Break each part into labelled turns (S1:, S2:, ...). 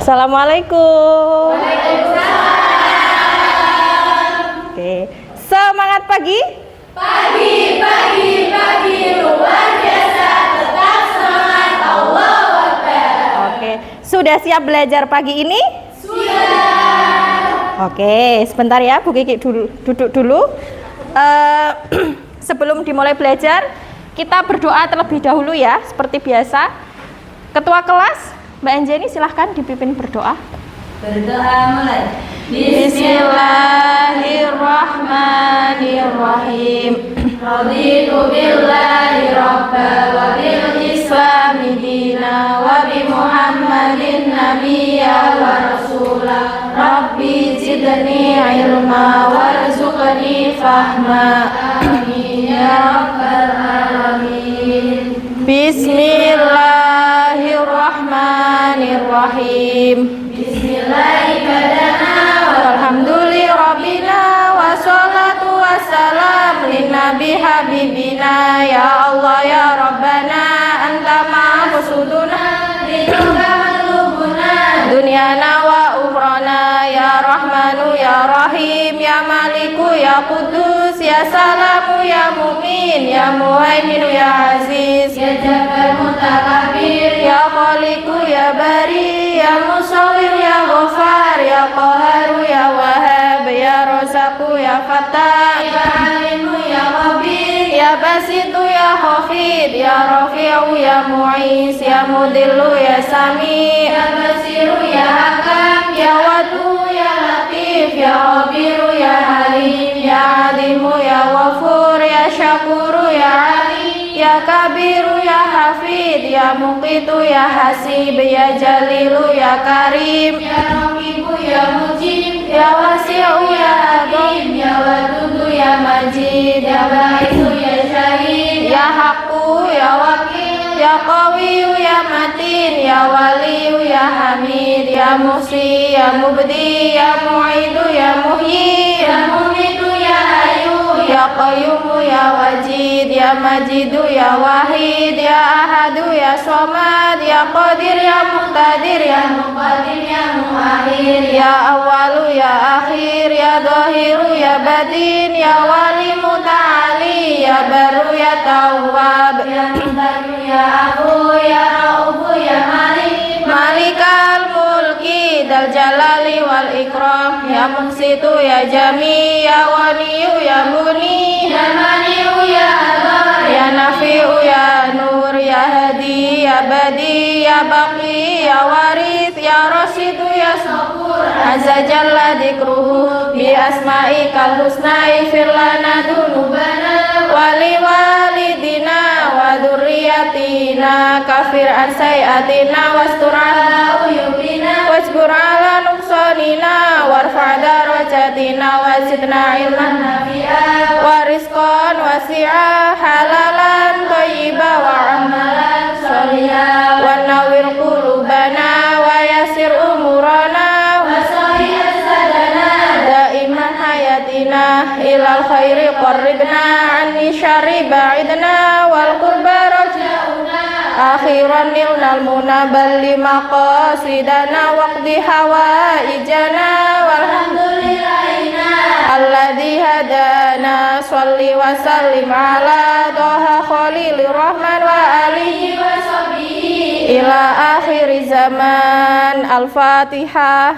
S1: Assalamualaikum. Waalaikumsalam. Oke, semangat pagi.
S2: Pagi luar biasa, tetap semangat, Allahu Akbar.
S1: Oke, sudah siap belajar pagi ini?
S2: Sudah.
S1: Oke, sebentar ya, Bu Kiki duduk dulu. Sebelum dimulai belajar, kita berdoa terlebih dahulu ya, seperti biasa. Ketua kelas, Mbak Anjani, silahkan dipimpin berdoa.
S2: Berdoa mulai.
S1: Bismillahirrahmanirrahim.
S2: Raditu billahi rabba wa bil islami dina wa bi Muhammadin nabiyya wa rasula. Rabbi zidni ilma warzuqni fahma. Amin ya rabbal alamin.
S1: Bismillahirrahmanirrahim.
S2: Bismillahirrahmanirrahim.
S1: Alhamdulillahirrabbina wassalatu wassalam linnabi habibina ya Allah ya Rabbana anta ma'busuduna
S2: Ridhoka matlubuna
S1: dunyana wa ukhrana ya Rahmanu ya Rahim ya Maliku ya Qudus ya Salamu ya Mu'min ya Muhaiminu ya Aziz
S2: ya Jabbar Mutakabir
S1: ya Khaliqu ya Bari ya Musawwir ya Ghafar ya Qaharu ya Wahhab ya Razaqu ya Fattah
S2: ya Alimu ya Khabir
S1: ya Basitu ya Khafid ya Rafi'u ya Mu'is ya Mudillu ya Sami
S2: ya Basiru ya Hakam
S1: ya Wadu ya Latif ya Khabiru ya Halim ya Alimu ya Ghafur ya Syakuru ya Ali ya Kabiru ya Hafid ya Muqitu ya Hasib ya Jalilu ya Karim
S2: ya Raqibu ya Mujib
S1: ya Wasi'u ya Agim
S2: ya Wadudu ya
S1: Majid
S2: ya Baisu ya Syahid
S1: ya Haqqu ya Wakil ya Qawiyu ya Matin ya Waliyu ya Hamid ya Muhsi ya Mubdi ya Mu'idu ya Muhyi
S2: ya Mumitu ya Hayu
S1: ya Qayyumu ya Wajid ya Majidu ya Wahid ya Ahadu ya Somad ya Qadir ya Muqtadir ya
S2: Muqaddim ya Muakhir
S1: ya Awalu ya Akhir ya Dhahiru ya Batin ya Wali Muta'ali ya Baru ya Tawwab
S2: ya Muqaddim ya Abu ya Raufu ya Malik
S1: Malikal Mulki Dal Jalali wal Ikram ya Muqsitu ya Jami ya Waniyu ya Muni
S2: ya Mani'u ya Adar
S1: ya Nafi'u ya Nur ya Hadi ya Badi ya Baqi ya Warith ya Rasidu ya
S2: Sabur
S1: Azza Jalla Dikruhu bi asma'ikal husna ifir lana dunubana wali walidina wa dzurriyyatina kafir an sayiatina wastur ala
S2: uyubina
S1: wasbur ala nuqsanina warfa darajatina wazidna ilman
S2: nafi'a
S1: wa rizqan wasi'a halalan thayyiba wa amalan
S2: sholiha
S1: wa nawwir qulubana wa yassir umurana
S2: wa sahih sadana
S1: daiman hayatina ilal khairi qarribna anni syarri ba'idna wal qurba raja'una akhiran nilnal munabal maqasidana waqdi hawaijana walhamdulillahina alladzi hadana sholli wa sallim ala toha khalilur rahman wa alihi
S2: wa sahbihi
S1: ila akhir zaman. Al-Fatihah.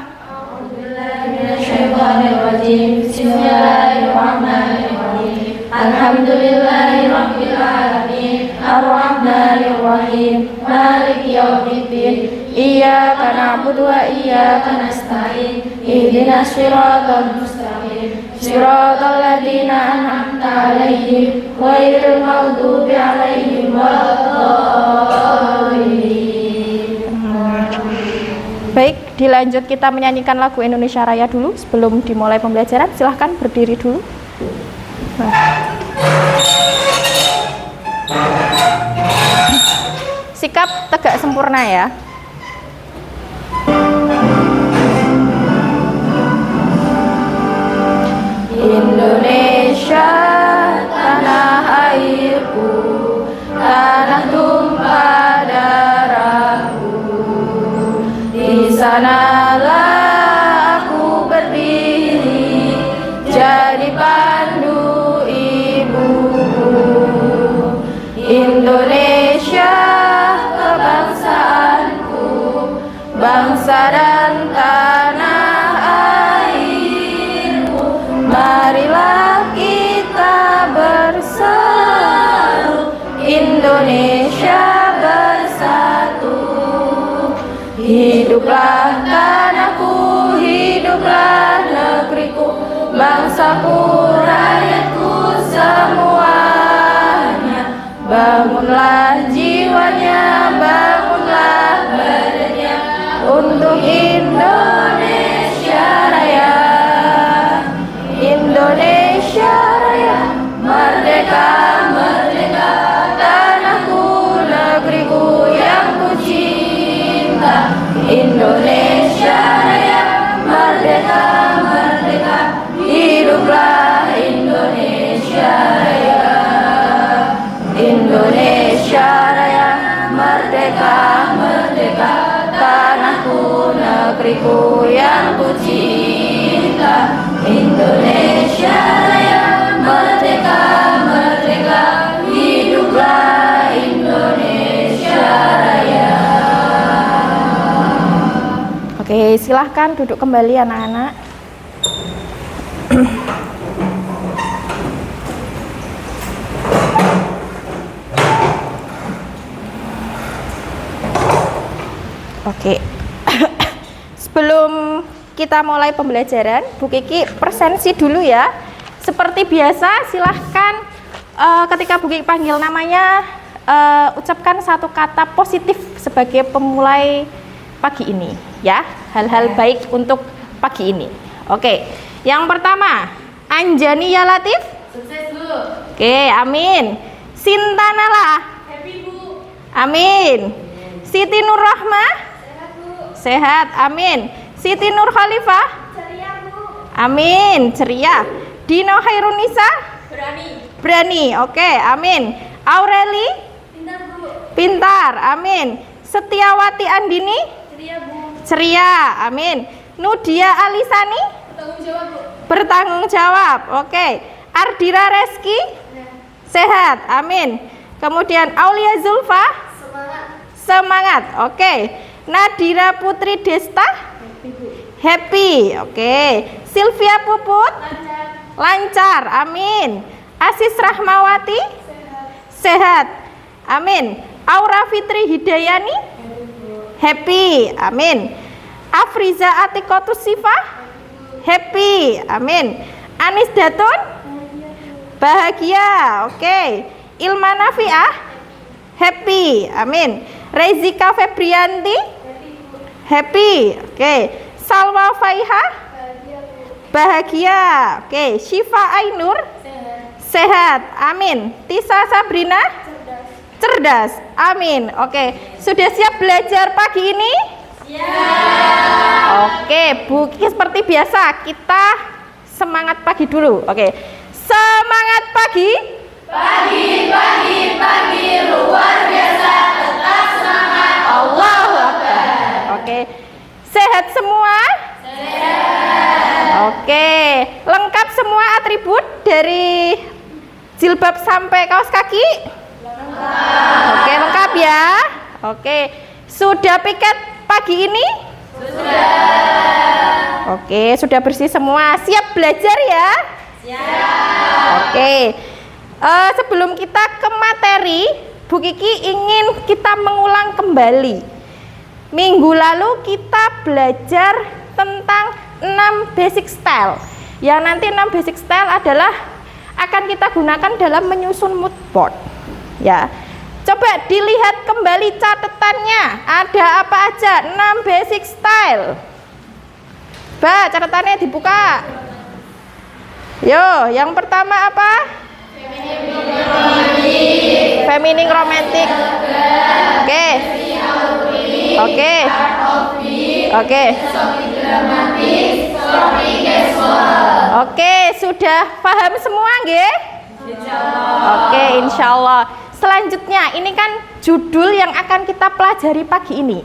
S2: Bismillahirrahmanirrahim. Alhamdulillahirabbil alamin. Arrahmanirrahim. Maliki yaumiddin.
S1: Iyyaka na'budu wa iyyaka
S2: nasta'in.
S1: ihdinas siratal mustaqim siratal ladzina an'amta 'alaihim ghairil maghdubi 'alaihim waladdallin. Baik, dilanjut kita menyanyikan lagu Indonesia Raya dulu sebelum dimulai pembelajaran. Silahkan berdiri dulu. Sikap tegak sempurna ya. Indonesia tanah airku, tanah tumpah hiduplah tanahku, hiduplah negeriku, bangsaku, rakyatku semuanya. Bangunlah jiwanya, bangunlah badannya untuk Indonesia Raya. Indonesia Raya, merdeka, merdeka, tanahku, negeriku yang ku cinta. Indonesia Raya, merdeka, merdeka, hiduplah Indonesia Raya. Indonesia Raya, merdeka, merdeka, tanahku, negeriku yang ku cinta. Indonesia Raya, merdeka, merdeka, hiduplah Indonesia Raya. Oke, silahkan duduk kembali anak-anak. Oke. Sebelum kita mulai pembelajaran, Bu Kiki presensi dulu ya. Seperti biasa, silahkan ketika Bu Kiki panggil namanya, ucapkan satu kata positif sebagai pemulai pagi ini ya. Hal-hal baik untuk pagi ini. Oke. Yang pertama, Anjani ya Latif.
S2: Sukses Bu.
S1: Oke, amin. Sinta Nala.
S2: Happy Bu.
S1: Amin. Siti Nur Rahma.
S2: Sehat Bu.
S1: Sehat, amin. Siti Nur Khalifah.
S2: Ceria Bu.
S1: Amin, ceria. Dino Khairunisa.
S2: Berani.
S1: Berani, oke, amin. Aureli.
S2: Pintar Bu.
S1: Pintar, amin. Setiawati Andini.
S2: Ceria Bu.
S1: Ceria, amin. Nudia Alisani.
S2: Bertanggung jawab Bu.
S1: Bertanggung jawab, oke. Ardira Reski. Sehat, amin. Kemudian Aulia Zulfa.
S2: Semangat.
S1: Semangat, oke. Nadira Putri Desta.
S2: Happy Bu.
S1: Happy, oke. Sylvia Puput.
S2: Lancar.
S1: Lancar, amin. Asis Rahmawati.
S2: Sehat.
S1: Sehat, amin. Aura Fitri Hidayani. Happy, amin. Afriza Atikotus Sifa. Happy, amin. Anis Datun. Bahagia, oke. Ilma Nafiah. Happy, amin. Rezika Febrianti. Happy, oke. Salwa Faiha. Bahagia, oke. Syifa Ainur.
S2: Sehat.
S1: Sehat, amin. Tisa Sabrina.
S2: Cerdas.
S1: Cerdas, amin. Oke, sudah siap belajar pagi ini? Oke, Bu Kiki seperti biasa kita semangat pagi dulu. Oke, semangat pagi.
S2: Pagi, pagi, pagi luar biasa, tetap semangat.
S1: Allahu Akbar. Oke, sehat semua?
S2: Sehat.
S1: Oke, lengkap semua atribut dari jilbab sampai kaos kaki? Oke, lengkap ya. Oke, sudah piket pagi ini?
S2: Sudah.
S1: Oke, sudah bersih semua. Siap belajar ya?
S2: Siap.
S1: Oke. Sebelum kita ke materi, Bu Kiki ingin kita mengulang kembali. Minggu lalu kita belajar tentang 6 basic style. Yang nanti 6 basic style adalah akan kita gunakan dalam menyusun mood board. Ya. Coba dilihat kembali catatannya. Ada apa aja? 6 basic style. Catatannya dibuka. Yo, yang pertama apa? Femining romantic. Oke. Oke. Oke. Oke, sudah paham semua nggih? Oke, insyaallah. Selanjutnya, ini kan judul yang akan kita pelajari pagi ini.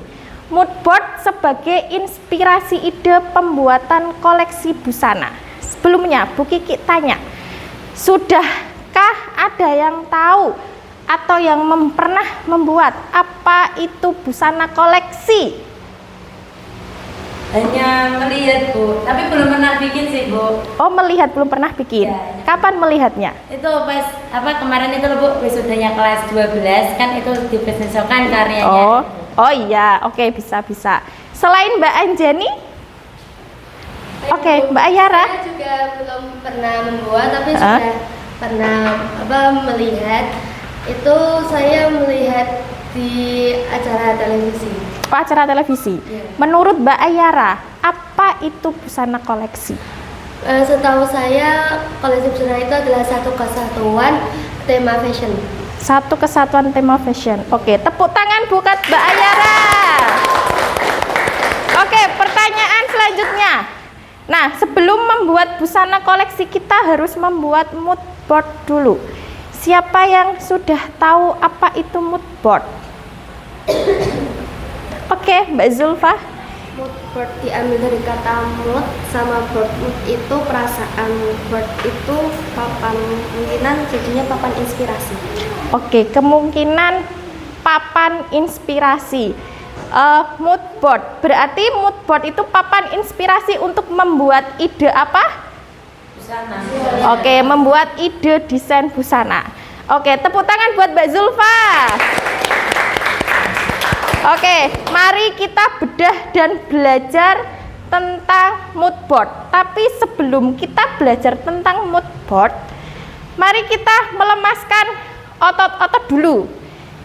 S1: Mood board sebagai inspirasi ide pembuatan koleksi busana. Sebelumnya, Bu Kiki tanya, sudahkah ada yang tahu atau yang pernah membuat apa itu busana koleksi?
S2: Hanya melihat Bu, tapi belum pernah bikin sih Bu.
S1: Oh, melihat belum pernah bikin.
S2: Ya.
S1: Kapan melihatnya?
S2: Itu pas kemarin itu loh Bu, wisudanya kelas 12 kan itu dipresentasikan karyanya.
S1: Oh iya, oke, bisa. Selain Mbak Anjani? Oke, Mbak Ayara.
S2: Saya juga belum pernah membuat, tapi sudah pernah melihat. Itu saya melihat di acara televisi.
S1: Acara televisi.
S2: Ya.
S1: Menurut Mbak Ayara, apa itu busana koleksi?
S2: Setahu saya, koleksi busana itu adalah satu kesatuan tema fashion.
S1: Satu kesatuan tema fashion. Oke, tepuk tangan buat Mbak Ayara. Oke, pertanyaan selanjutnya. Nah, sebelum membuat busana koleksi kita harus membuat mood board dulu. Siapa yang sudah tahu apa itu mood board? Oke, Mbak Zulfa.
S2: Mood board diambil dari kata mood sama board. Mood itu perasaan, board itu papan, kemungkinan jadinya papan inspirasi.
S1: Oke, kemungkinan papan inspirasi. Mood board berarti mood board itu papan inspirasi untuk membuat ide apa? Busana. Oke, membuat ide desain busana. Oke, tepuk tangan buat Mbak Zulfa. Oke, mari kita bedah dan belajar tentang mood board. Tapi sebelum kita belajar tentang mood board, mari kita melemaskan otot-otot dulu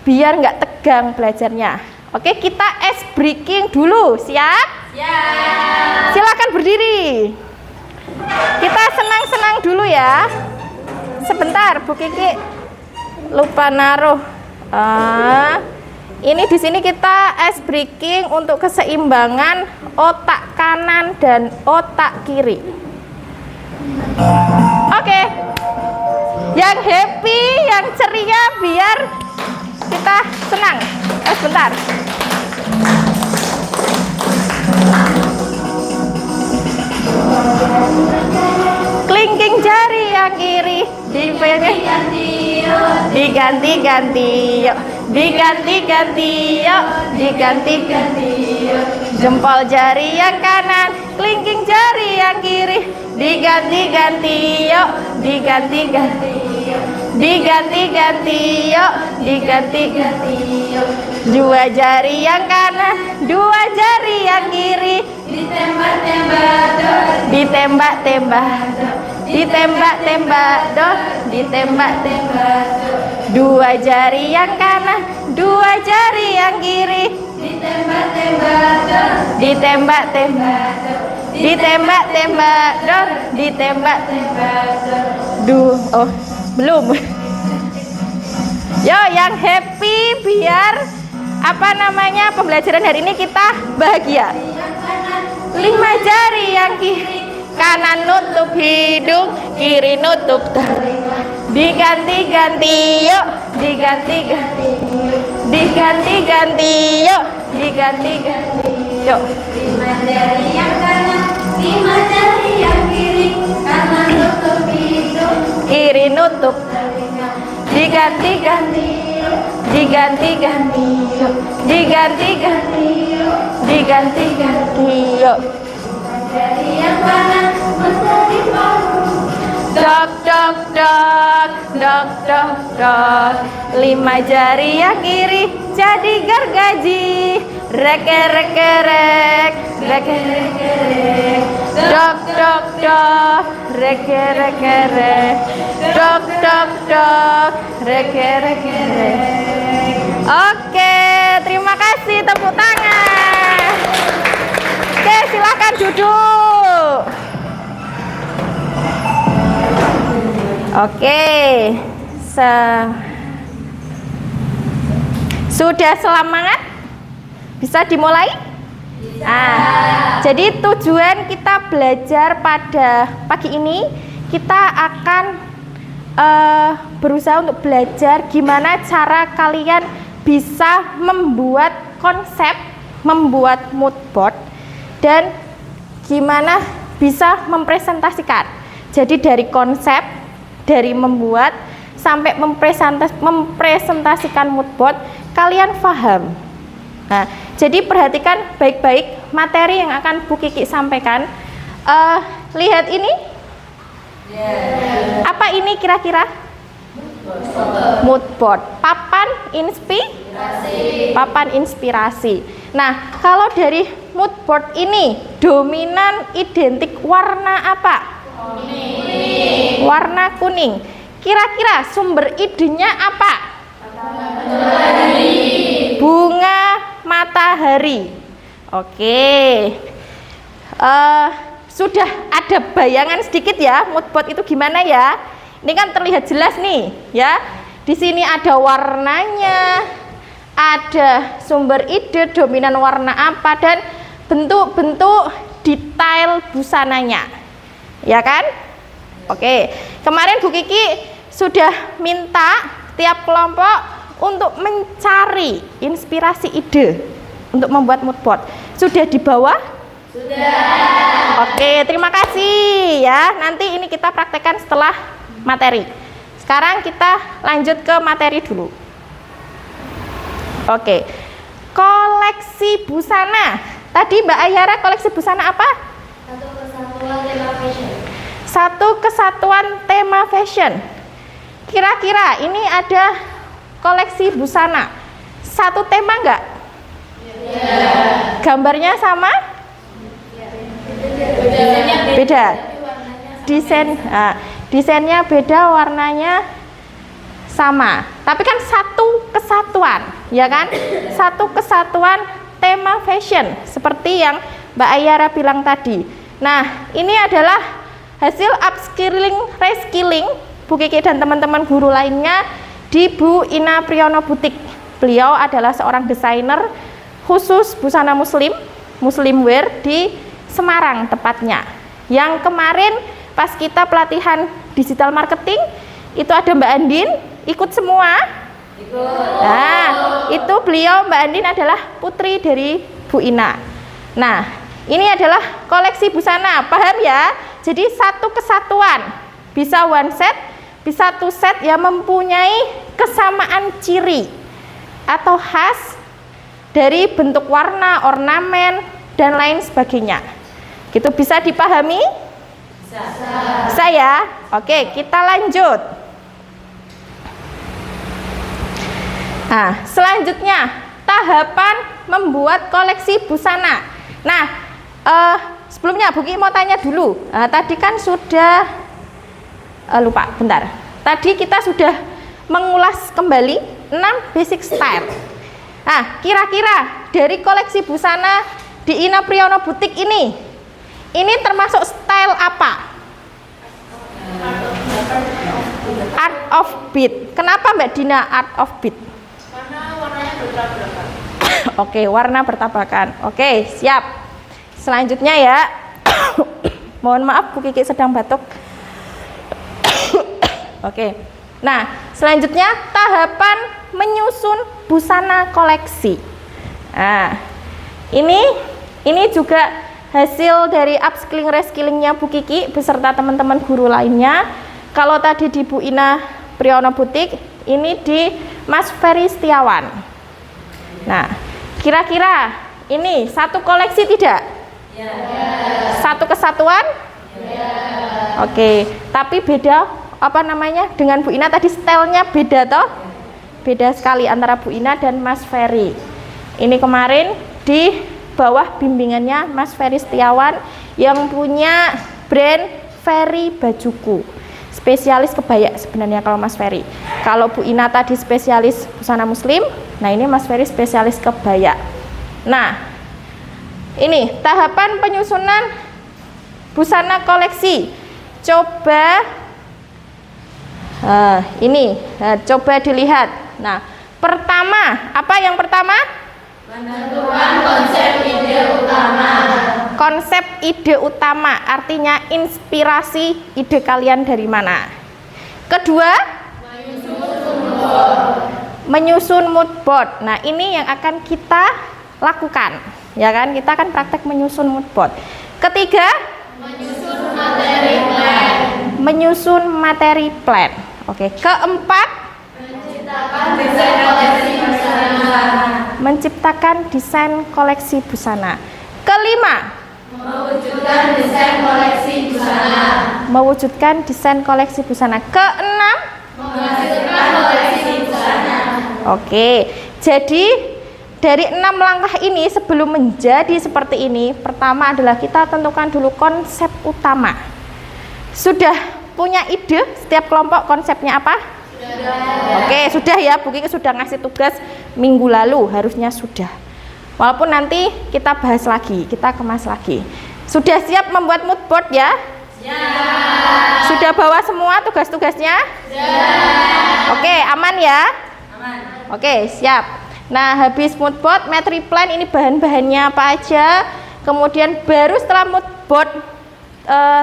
S1: biar nggak tegang belajarnya. Oke, kita ice breaking dulu. Siap? Siap. Silakan berdiri. Kita senang-senang dulu ya. Sebentar, Bu Kiki lupa naruh. Ini di sini kita ice breaking untuk keseimbangan otak kanan dan otak kiri. Oke. Yang happy, yang ceria biar kita senang. Sebentar. Kelingking jari yang kiri diganti-ganti yuk, diganti-ganti yuk, diganti-ganti yuk. Jempol jari yang kanan, kelingking jari yang kiri diganti-ganti yuk, diganti-ganti yuk, diganti-ganti yuk, diganti-ganti yuk. Dua jari yang kanan, dua jari yang kiri ditembak-tembak dor, ditembak-tembak dor, ditembak-tembak dor, ditembak-tembak dor. Dua jari yang kanan, dua jari yang kiri ditembak-tembak dor, ditembak-tembak dor, ditembak-tembak dor, ditembak-tembak dor. Oh, belum. Yo, yang happy biar apa namanya pembelajaran hari ini kita bahagia. 5 jari yang kiri, kanan nutup hidung, kiri nutup telinga. Diganti-ganti yuk, diganti-ganti yuk, diganti-ganti yuk, diganti-ganti yuk. 5 jari yang kanan, 5 jari yang kiri, kanan nutup hidung, kiri nutup telinga. Diganti-ganti yuk, diganti-ganti yuk, diganti-ganti yuk, diganti-ganti yuk. Jari yang kanan menjadi palu, dok dok dok, dok dok dok. 5 jari yang kiri jadi gergaji, reke reke rek, reke reke rek. Dok dok dok, reke reke rek, dok dok dok, reke reke rek. Oke, terima kasih, tepuk tangan. Oke, silakan duduk. Oke, sudah semangat? Bisa dimulai? Jadi tujuan kita belajar pada pagi ini, kita akan berusaha untuk belajar gimana cara kalian bisa membuat konsep, membuat mood board, dan gimana bisa mempresentasikan. Jadi dari konsep, dari membuat sampai mempresentasikan mood board, kalian paham. Nah, jadi perhatikan baik-baik materi yang akan Bu Kiki sampaikan. Lihat ini. Apa ini kira-kira? Mood board. Papan inspirasi. Papan inspirasi. Nah, kalau dari mood board ini dominan identik warna apa?
S3: Kuning.
S1: Warna kuning. Kira-kira sumber idenya apa?
S3: Matahari.
S1: Bunga matahari. Oke. Sudah ada bayangan sedikit ya mood board itu gimana ya? Ini kan terlihat jelas nih ya. Di sini ada warnanya, ada sumber ide dominan warna apa, dan bentuk-bentuk detail busananya, ya kan? Oke, kemarin Bu Kiki sudah minta tiap kelompok untuk mencari inspirasi ide untuk membuat mood board. Sudah di bawah? Sudah. Oke, terima kasih ya. Nanti ini kita praktekkan setelah materi. Sekarang kita lanjut ke materi dulu. Oke, koleksi busana. Tadi Mbak Ayara koleksi busana apa?
S2: Satu kesatuan tema fashion.
S1: Satu kesatuan tema fashion. Kira-kira ini ada koleksi busana. Satu tema enggak?
S3: Ya.
S1: Gambarnya sama? Beda. Desainnya beda, warnanya sama. Tapi kan satu kesatuan, ya kan? Satu kesatuan tema fashion seperti yang Mbak Ayara bilang tadi. Nah, ini adalah hasil upskilling, reskilling Bu Kiki dan teman-teman guru lainnya di Bu Ina Priyono Butik. Beliau adalah seorang desainer khusus busana muslim, muslim wear di Semarang tepatnya. Yang kemarin pas kita pelatihan digital marketing itu ada Mbak Andin ikut semua. Nah, itu beliau Mbak Andin adalah putri dari Bu Ina. Nah, ini adalah koleksi busana, paham ya? Jadi satu kesatuan, bisa one set, bisa two set yang mempunyai kesamaan ciri atau khas dari bentuk warna, ornamen, dan lain sebagainya. Gitu bisa dipahami? Bisa ya? Oke, kita lanjut. Nah, selanjutnya tahapan membuat koleksi busana. Nah, sebelumnya Bu Kiki mau tanya dulu. Tadi kan sudah lupa, bentar. Tadi kita sudah mengulas kembali 6 basic style. Nah, kira-kira dari koleksi busana di Ina Priyono Butik ini termasuk style apa? Art of beat. Kenapa Mbak Dina art of beat?
S3: Karena warnanya bertabrakan.
S1: Oke, warna bertabrakan. Oke, siap. Selanjutnya ya. Mohon maaf Bu Kiki sedang batuk. Oke. Nah, selanjutnya tahapan menyusun busana koleksi. Nah, ini juga hasil dari upskilling reskillingnya Bu Kiki beserta teman-teman guru lainnya. Kalau tadi di Bu Ina Priyono Butik, ini di Mas Ferry Setiawan. Nah, kira-kira ini satu koleksi tidak? Ya. Satu kesatuan? Ya. Oke, tapi beda apa namanya dengan Bu Ina tadi, stylenya beda toh? Beda sekali antara Bu Ina dan Mas Ferry. Ini kemarin di bawah bimbingannya Mas Ferry Setiawan yang punya brand Ferry Bajuku. Spesialis kebaya sebenarnya kalau Mas Ferry. Kalau Bu Ina tadi spesialis busana muslim, nah ini Mas Ferry spesialis kebaya. Nah, ini tahapan penyusunan busana koleksi. Coba coba dilihat. Nah, pertama, apa yang pertama?
S3: Menentukan konsep ide utama.
S1: Konsep ide utama artinya inspirasi ide kalian dari mana. Kedua, menyusun mood board. Nah, ini yang akan kita lakukan, ya kan? Kita akan praktek menyusun mood board. Ketiga,
S3: Menyusun materi plan.
S1: menyusun materi plan. Oke. Keempat,
S3: Menciptakan desain koleksi busana.
S1: menciptakan desain koleksi busana. Kelima,
S3: Mewujudkan desain koleksi busana.
S1: mewujudkan desain koleksi busana. Keenam,
S3: Menghasilkan koleksi busana.
S1: oke. Jadi Dari 6 langkah ini sebelum menjadi seperti ini, pertama adalah kita tentukan dulu konsep utama. Sudah punya ide setiap kelompok konsepnya apa? Oke, sudah ya. Bu Kiki sudah ngasih tugas minggu lalu, harusnya sudah. Walaupun nanti kita bahas lagi, kita kemas lagi. Sudah siap membuat mood board ya? Sudah bawa semua tugas-tugasnya? Oke, aman ya? Aman. Oke, siap. Nah, habis mood board, materi plan ini bahan-bahannya apa aja. Kemudian baru setelah mood board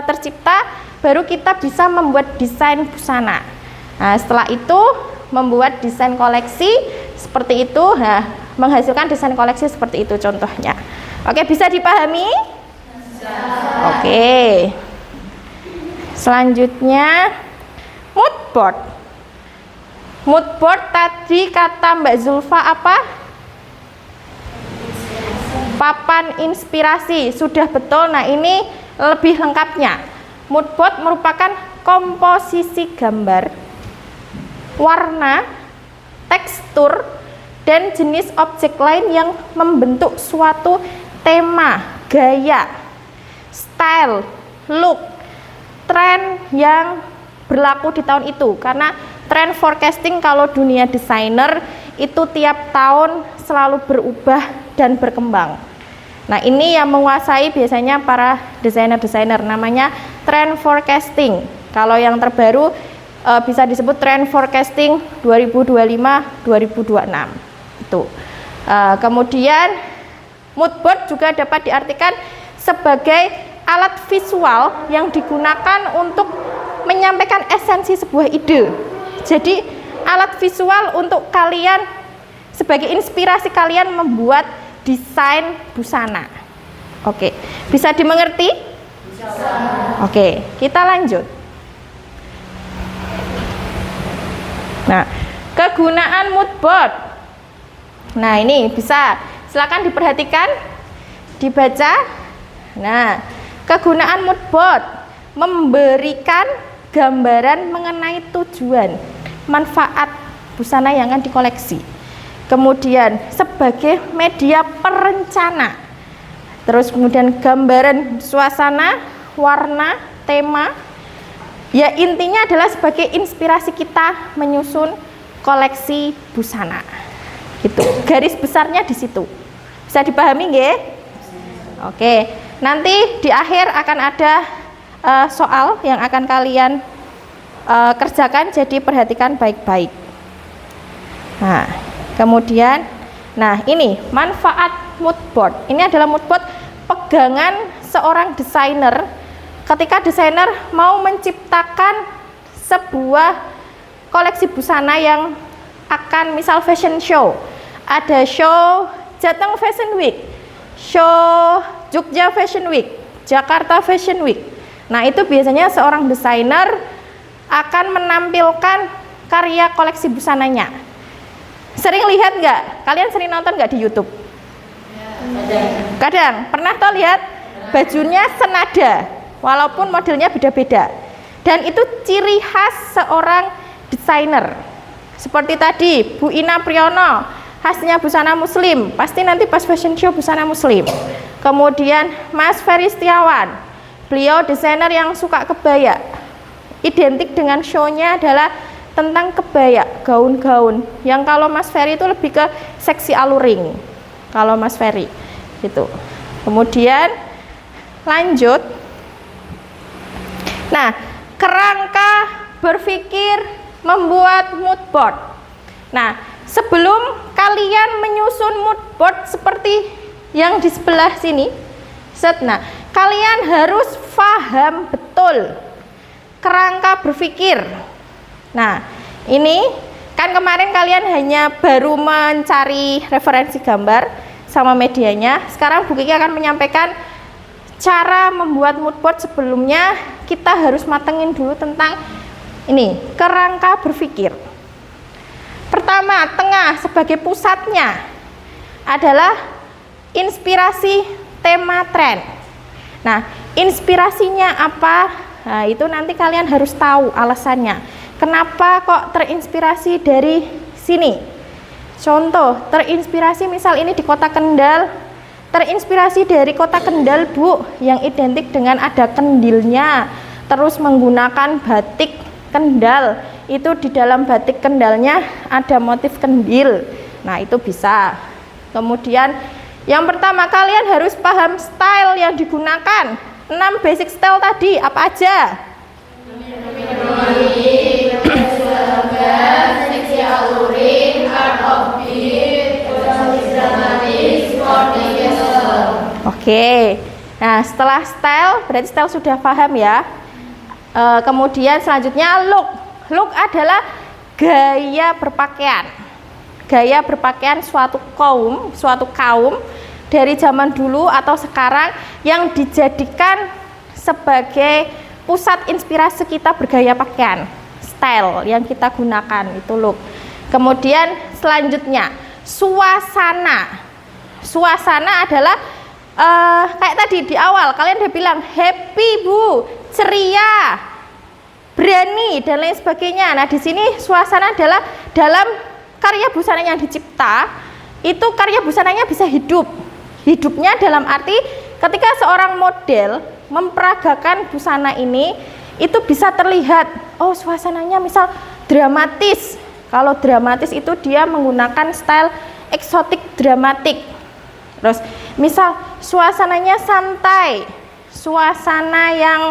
S1: tercipta, baru kita bisa membuat desain busana. Nah, setelah itu membuat desain koleksi seperti itu. Nah, menghasilkan desain koleksi seperti itu contohnya. Oke, bisa dipahami? Oke. Selanjutnya mood board. Mood board tadi kata Mbak Zulfa apa? Papan inspirasi. Sudah betul. Nah, ini lebih lengkapnya. Mood board merupakan komposisi gambar, warna, tekstur, dan jenis objek lain yang membentuk suatu tema, gaya, style, look, tren yang berlaku di tahun itu. Karena tren forecasting kalau dunia desainer itu tiap tahun selalu berubah dan berkembang. Nah, ini yang menguasai biasanya para desainer-desainer, namanya tren forecasting. Kalau yang terbaru bisa disebut tren forecasting 2025-2026 itu. Kemudian mood board juga dapat diartikan sebagai alat visual yang digunakan untuk menyampaikan esensi sebuah ide. Jadi alat visual untuk kalian sebagai inspirasi kalian membuat desain busana. Oke, bisa dimengerti? Bisa. Oke, kita lanjut. Nah, kegunaan mood board. Nah, ini bisa silakan diperhatikan, dibaca. Nah, kegunaan mood board memberikan gambaran mengenai tujuan, manfaat busana yang akan dikoleksi. Kemudian sebagai media perencana. Terus kemudian gambaran suasana, warna, tema. Ya, intinya adalah sebagai inspirasi kita menyusun koleksi busana. Gitu. Garis besarnya di situ. Bisa dipahami nggih? Oke. Nanti di akhir akan ada soal yang akan kalian kerjakan, jadi perhatikan baik-baik. Nah, kemudian, nah ini manfaat mood board. Ini adalah mood board pegangan seorang desainer ketika desainer mau menciptakan sebuah koleksi busana yang akan misal fashion show. Ada show Jateng Fashion Week, show Jogja Fashion Week, Jakarta Fashion Week. Nah, itu biasanya seorang desainer akan menampilkan karya koleksi busananya. Sering lihat nggak? Kalian sering nonton nggak di YouTube? Kadang. Pernah toh lihat bajunya senada, walaupun modelnya beda-beda. Dan itu ciri khas seorang desainer. Seperti tadi, Bu Ina Priyono, khasnya busana muslim. Pasti nanti pas fashion show busana muslim. Kemudian Mas Ferry Setiawan, beliau desainer yang suka kebaya. Identik dengan show-nya adalah tentang kebaya, gaun-gaun. Yang kalau Mas Ferry itu lebih ke seksi alluring. Kalau Mas Ferry gitu. Kemudian lanjut. Nah, kerangka berpikir membuat mood board. Nah, sebelum kalian menyusun mood board seperti yang di sebelah sini, nah, kalian harus paham betul kerangka berpikir. Nah, ini kan kemarin kalian hanya baru mencari referensi gambar sama medianya. Sekarang Bu Kiki akan menyampaikan cara membuat mood board. Sebelumnya kita harus matengin dulu tentang ini, kerangka berpikir. Pertama, tengah sebagai pusatnya adalah inspirasi tema tren. Nah, inspirasinya apa? Nah, itu nanti kalian harus tahu alasannya. Kenapa kok terinspirasi dari sini? Contoh, terinspirasi misal ini di Kota Kendal, terinspirasi dari Kota Kendal Bu, yang identik dengan ada kendilnya, terus menggunakan batik Kendal, itu di dalam batik Kendalnya ada motif kendil. Nah itu bisa. Kemudian yang pertama kalian harus paham style yang digunakan. 6 basic style tadi apa aja? Oke, nah setelah style, berarti style sudah paham ya. Kemudian selanjutnya look. Look adalah gaya berpakaian. Gaya berpakaian suatu kaum dari zaman dulu atau sekarang yang dijadikan sebagai pusat inspirasi kita bergaya pakaian. Style yang kita gunakan itu look. Kemudian selanjutnya suasana. Suasana adalah kayak tadi di awal kalian udah bilang happy Bu, ceria, berani dan lain sebagainya. Nah di sini suasana adalah dalam karya busana yang dicipta itu karya busananya bisa hidup. Hidupnya dalam arti ketika seorang model memperagakan busana ini itu bisa terlihat, oh suasananya misal dramatis. Kalau dramatis itu dia menggunakan style eksotik dramatik. Terus misal suasananya santai, suasana yang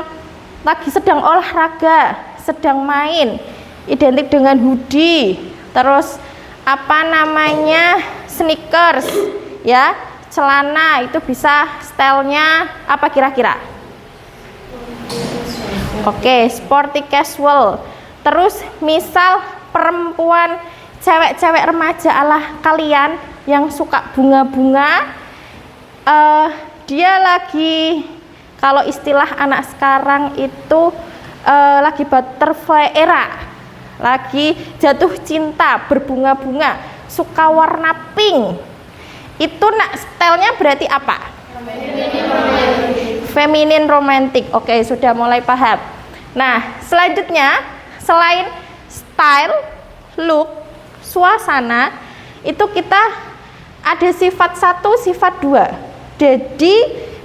S1: lagi sedang olahraga, sedang main, identik dengan hoodie, terus apa namanya sneakers ya, celana itu bisa stylenya apa kira-kira? Oke, sporty casual. Terus misal perempuan, cewek-cewek remaja ala kalian yang suka bunga-bunga, dia lagi, kalau istilah anak sekarang itu lagi butterfly era, lagi jatuh cinta, berbunga-bunga, suka warna pink. Itu stylenya berarti apa? Feminin romantic. Oke, sudah mulai paham. Nah, selanjutnya selain style, look, suasana, itu kita ada sifat 1, sifat 2. Jadi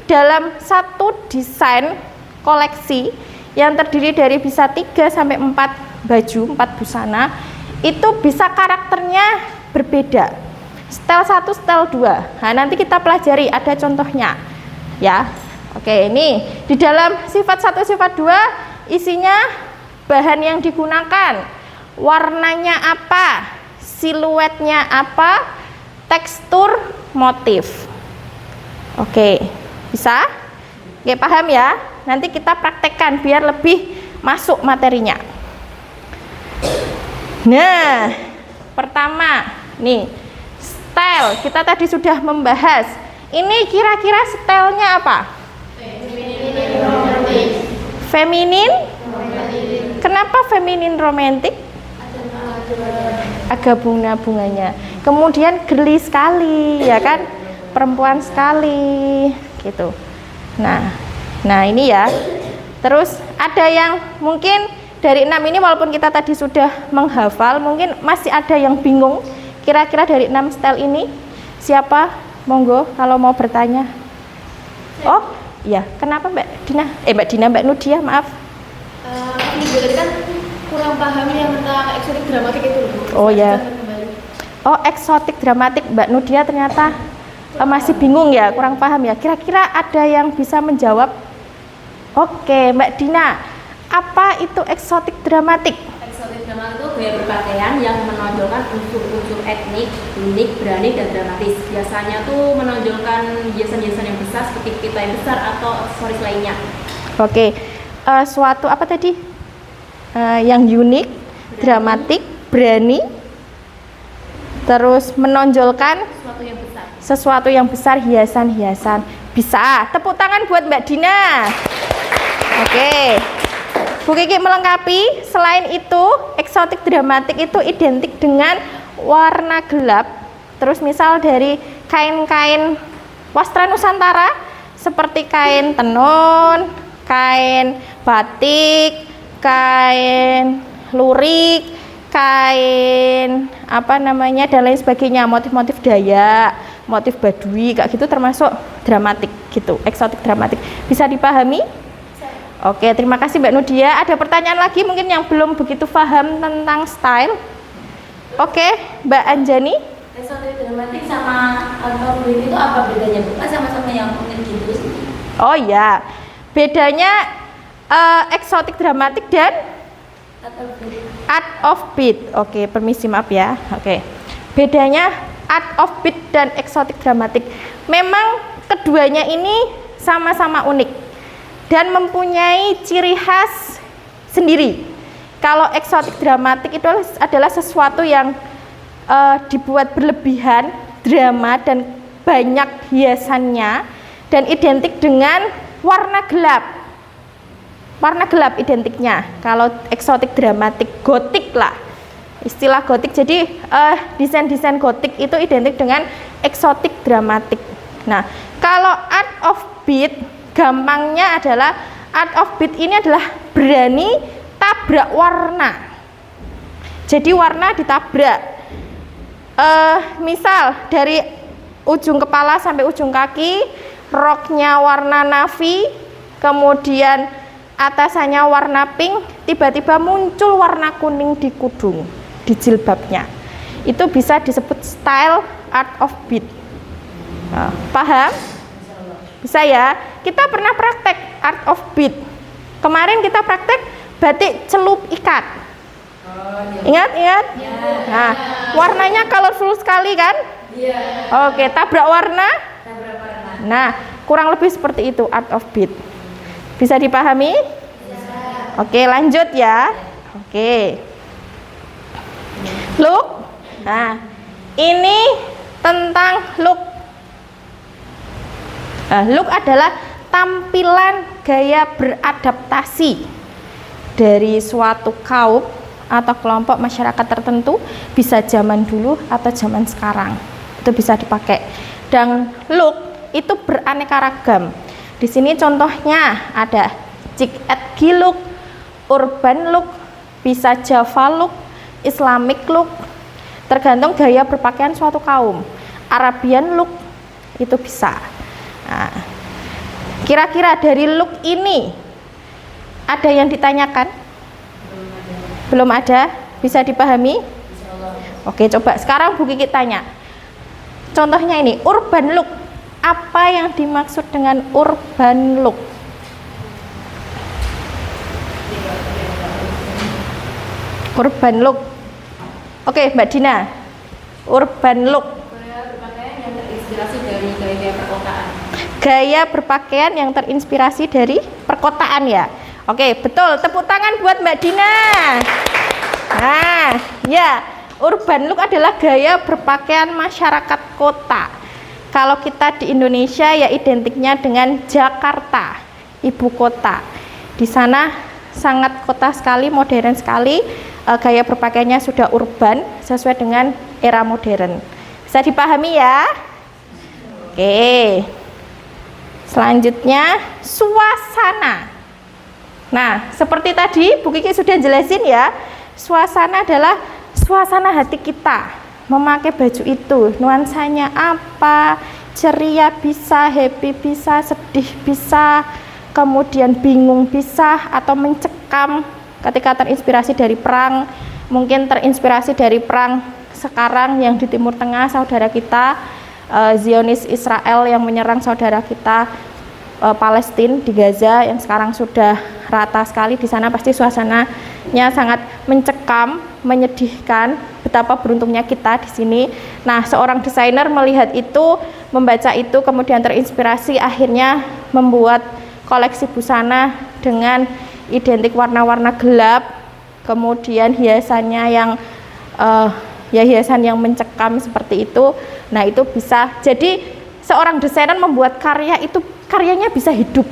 S1: dalam satu desain koleksi yang terdiri dari bisa 3 sampai 4 baju, 4 busana, itu bisa karakternya berbeda. Style 1, style 2. Nah, nanti kita pelajari, ada contohnya. Ya. Oke, ini di dalam sifat 1, sifat 2 isinya bahan yang digunakan, warnanya apa, siluetnya apa, tekstur, motif. Oke, bisa? Oke, paham ya? Nanti kita praktekkan biar lebih masuk materinya. Nah, pertama nih, style. Kita tadi sudah membahas. Ini kira-kira stylenya apa? Feminin? Kenapa feminin romantik? Agak bunga-bunganya. Kemudian girly sekali, ya kan? Perempuan sekali, gitu. Nah ini ya. Terus ada yang mungkin dari 6 ini walaupun kita tadi sudah menghafal, mungkin masih ada yang bingung. Kira-kira dari 6 style ini siapa? Monggo kalau mau bertanya. Oh, iya. Kenapa Mbak Dina? Mbak Nudia, maaf.
S2: Ini kan kurang paham yang tentang eksotik dramatik itu loh.
S1: Oh ya. Oh, eksotik dramatik, Mbak Nudia ternyata masih bingung ya, kurang paham ya. Kira-kira ada yang bisa menjawab? Oke, Mbak Dina, apa itu eksotik dramatik?
S3: Eksotik dramatik itu gaya berpakaian yang menonjolkan unsur-unsur etnik, unik, berani, dan dramatis. Biasanya tuh menonjolkan hiasan-hiasan yang besar seperti pita yang besar atau aksesoris lainnya.
S1: Oke, suatu apa tadi? Yang unik, dramatik, berani, terus menonjolkan sesuatu yang besar, hiasan-hiasan. Bisa. Tepuk tangan buat Mbak Dina. Oke. Bu Kiki melengkapi, selain itu eksotik dramatik itu identik dengan warna gelap. Terus misal dari kain-kain wastra Nusantara seperti kain tenun, kain batik, kain lurik, kain apa namanya dan lain sebagainya, motif-motif Dayak, motif Baduy kayak gitu termasuk dramatik gitu, eksotik dramatik. Bisa dipahami? Oke, terima kasih Mbak Nudia. Ada pertanyaan lagi mungkin yang belum begitu paham tentang style? Oke, Mbak Anjani.
S3: Eksotik dramatik sama outdoor itu apa bedanya Bu? Kan sama-sama yang unik gitu.
S1: Oh ya, bedanya eksotik dramatik dan art of beat. Oke, permisi maaf ya. Oke, bedanya art of beat dan eksotik dramatik. Memang keduanya ini sama-sama unik dan mempunyai ciri khas sendiri. Kalau eksotik dramatik itu adalah sesuatu yang dibuat berlebihan, drama dan banyak hiasannya dan identik dengan warna gelap. Warna gelap identiknya. Kalau eksotik dramatik, gotik lah. Istilah gotik. Jadi desain-desain gotik itu identik dengan eksotik dramatik. Nah, kalau art of beat gampangnya adalah art of beat ini adalah berani tabrak warna. Jadi warna ditabrak. Misal dari ujung kepala sampai ujung kaki, roknya warna navy, kemudian atasannya warna pink, tiba-tiba muncul warna kuning di kudung, di jilbabnya. Itu bisa disebut style art of beat. Nah, paham? Bisa ya? Kita pernah praktek art of beat. Kemarin kita praktek batik celup ikat. Ingat? Nah, warnanya colorful sekali kan? Oke, tabrak warna. Nah, kurang lebih seperti itu art of beat. Bisa dipahami? Oke, lanjut ya. Oke. Look. Nah, ini tentang look. Look adalah tampilan gaya beradaptasi dari suatu kaum atau kelompok masyarakat tertentu, bisa zaman dulu atau zaman sekarang. Itu bisa dipakai. Dan look itu beraneka ragam. Di sini contohnya ada Chic-Edgy look, urban look, bisa Java look, Islamic look, tergantung gaya berpakaian suatu kaum. Arabian look itu bisa. Nah, kira-kira dari look ini ada yang ditanyakan? Belum ada? Bisa dipahami? Oke, coba sekarang Bu Kiki tanya. Contohnya ini, urban look. Apa yang dimaksud dengan urban look? Urban look. Oke, Mbak Dina. Urban look.
S3: Berpakaian yang terinspirasi dari gaya-gaya perkotaan.
S1: Gaya berpakaian yang terinspirasi dari perkotaan ya. Oke, betul. Tepuk tangan buat Mbak Dina. Nah, ya, urban look adalah gaya berpakaian masyarakat kota. Kalau kita di Indonesia ya identiknya dengan Jakarta, ibu kota. Di sana sangat kota sekali, modern sekali. Gaya berpakaiannya sudah urban, sesuai dengan era modern. Bisa dipahami ya? Oke. Selanjutnya, suasana. Nah, seperti tadi Bu Kiki sudah jelasin ya, suasana adalah suasana hati kita. Memakai baju itu, nuansanya apa, ceria bisa, happy bisa, sedih bisa, kemudian bingung bisa, atau mencekam ketika terinspirasi dari perang, mungkin terinspirasi dari perang sekarang yang di Timur Tengah, saudara kita, Zionis Israel yang menyerang saudara kita Palestina di Gaza yang sekarang sudah rata sekali. Di sana pasti suasananya sangat mencekam, menyedihkan. Betapa beruntungnya kita di sini. Nah, seorang desainer melihat itu, membaca itu, kemudian terinspirasi, akhirnya membuat koleksi busana dengan identik warna-warna gelap, kemudian hiasannya yang ya hiasan yang mencekam seperti itu. Nah, itu bisa. Jadi seorang desainer membuat karya itu, karyanya bisa hidup.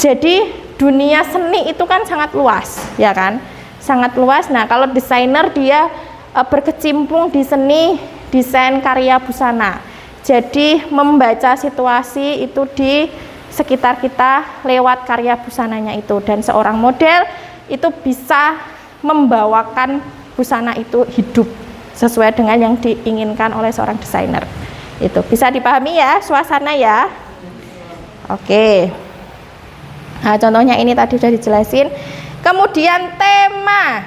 S1: Jadi dunia seni itu kan sangat luas, ya kan? Sangat luas. Nah, kalau desainer dia berkecimpung di seni desain karya busana. Jadi membaca situasi itu di sekitar kita lewat karya busananya itu. Dan seorang model itu bisa membawakan busana itu hidup sesuai dengan yang diinginkan oleh seorang desainer. Itu bisa dipahami ya suasana ya. Oke. Nah, contohnya ini tadi sudah dijelasin. Kemudian tema.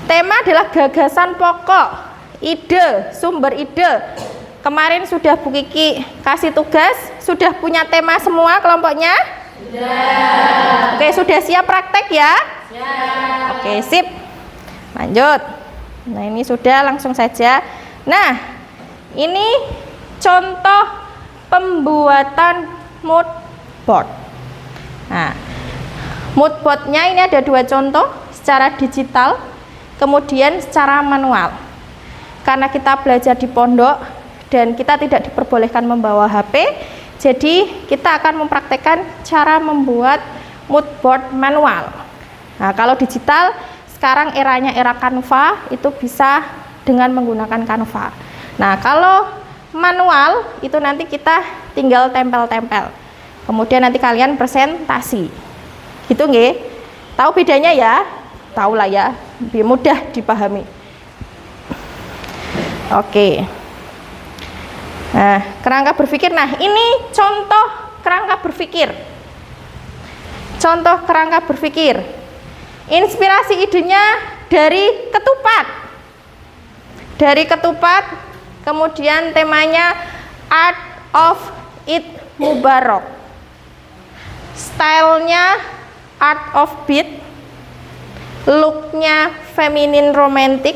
S1: Tema adalah gagasan pokok, ide, sumber ide. Kemarin sudah Bu Kiki kasih tugas, sudah punya tema semua kelompoknya? Sudah. Oke, sudah siap praktek ya? Siap. Oke, sip. Lanjut. Nah, ini sudah, langsung saja. Nah, ini contoh pembuatan mood board. Nah, mood boardnya ini ada 2 contoh, secara digital, kemudian secara manual. Karena kita belajar di pondok dan kita tidak diperbolehkan membawa HP, jadi kita akan mempraktekkan cara membuat mood board manual. Nah, kalau digital, sekarang eranya era Canva, itu bisa dengan menggunakan Canva. Nah, kalau manual, itu nanti kita tinggal tempel-tempel. Kemudian nanti kalian presentasi. Gitu nggih? Tahu bedanya ya? Tahu lah ya, lebih mudah dipahami. Oke. Nah, kerangka berpikir. Nah, ini contoh kerangka berpikir. Contoh kerangka berpikir. Inspirasi idenya dari ketupat. Dari ketupat, kemudian temanya Art of Eid Mubarak. Stylenya Art of Beat. Looknya feminin romantic.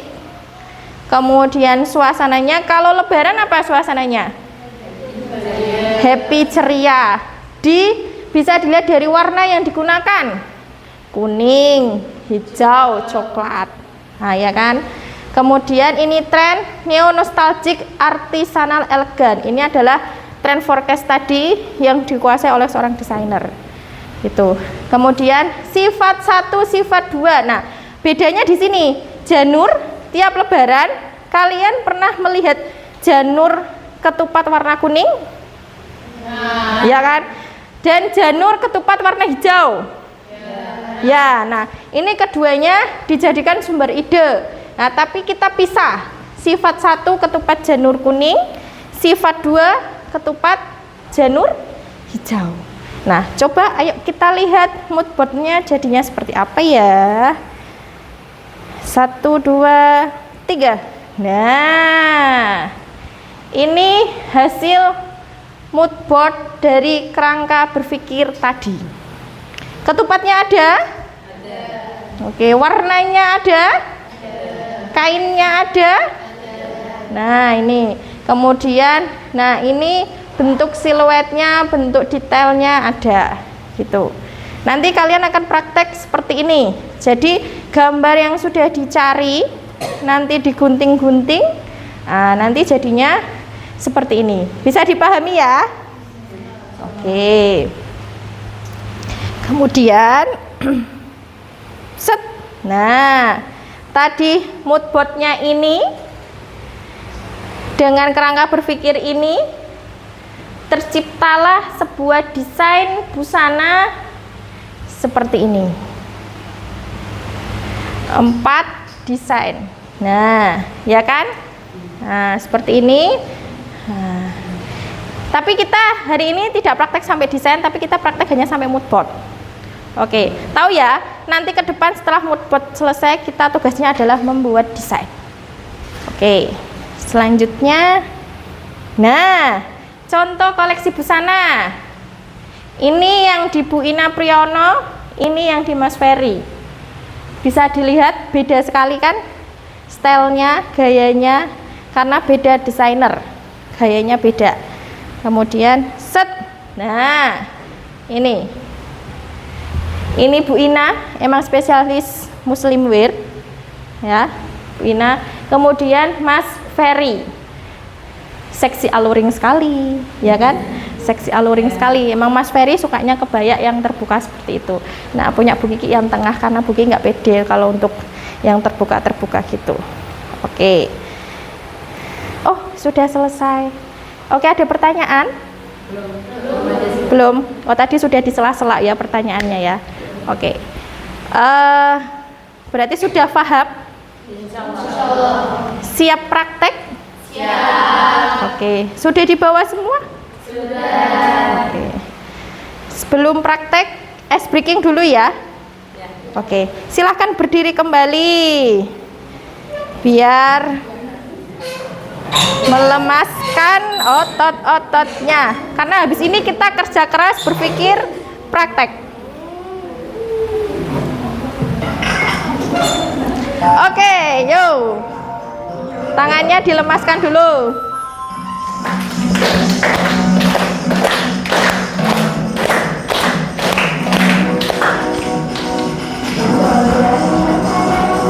S1: Kemudian suasananya, kalau lebaran apa suasananya? Happy, ceria. Bisa dilihat dari warna yang digunakan. Kuning, hijau, coklat. Nah, ya kan? Kemudian ini tren neo nostalgic artisanal elegan. Ini adalah tren forecast tadi yang dikuasai oleh seorang desainer. Itu. Kemudian sifat 1, sifat 2. Nah, bedanya di sini. Janur tiap lebaran kalian pernah melihat janur ketupat warna kuning? Ya kan? Dan janur ketupat warna hijau? Ya, nah ini keduanya dijadikan sumber ide. Nah, tapi kita pisah. Sifat 1 ketupat janur kuning, sifat 2 ketupat janur hijau. Nah, coba ayo kita lihat mood boardnya jadinya seperti apa ya. 1, 2, 3. Nah, ini hasil mood board dari kerangka berpikir tadi. Ketupatnya ada? Ada. Oke, warnanya ada? Ada. Kainnya ada? Ada. Nah, ini. Kemudian, nah ini bentuk siluetnya, bentuk detailnya ada. Gitu. Nanti kalian akan praktek seperti ini. Jadi gambar yang sudah dicari nanti digunting-gunting, nah, nanti jadinya seperti ini. Bisa dipahami ya? Oke. Kemudian set. Nah, tadi mood boardnya ini dengan kerangka berpikir ini terciptalah sebuah desain busana seperti ini. 4 desain. Nah, ya kan? Nah, seperti ini. Nah, tapi kita hari ini tidak praktek sampai desain, tapi kita praktek hanya sampai mood board. Oke, tahu ya? Nanti ke depan setelah mood board selesai, kita tugasnya adalah membuat desain. Oke, selanjutnya. Nah, contoh koleksi busana. Ini yang di Bu Ina Priyono, ini yang di Mas Ferry. Bisa dilihat beda sekali kan? Stylenya, gayanya, karena beda desainer. Gayanya beda. Kemudian set. Nah, ini Bu Ina, emang spesialis muslim wear. Ya, Bu Ina. Kemudian Mas Ferry. Seksi alluring sekali, ya kan? Seksi alluring sekali. Emang Mas Ferry sukanya kebaya yang terbuka seperti itu. Nah, punya Bu Kiki yang tengah karena Bu Kiki nggak pede kalau untuk yang terbuka gitu. Oke. Oh, sudah selesai. Oke, ada pertanyaan? Belum. Oh, tadi sudah di sela-sela ya pertanyaannya ya. Oke. Berarti sudah paham? Siap praktek? Siap. Oke, sudah dibawa semua? Sudah. Oke. Sebelum praktek, ice breaking dulu ya. Oke, silahkan berdiri kembali biar melemaskan otot-ototnya. Karena habis ini kita kerja keras berpikir praktek. Oke, yuk. Tangannya dilemaskan dulu.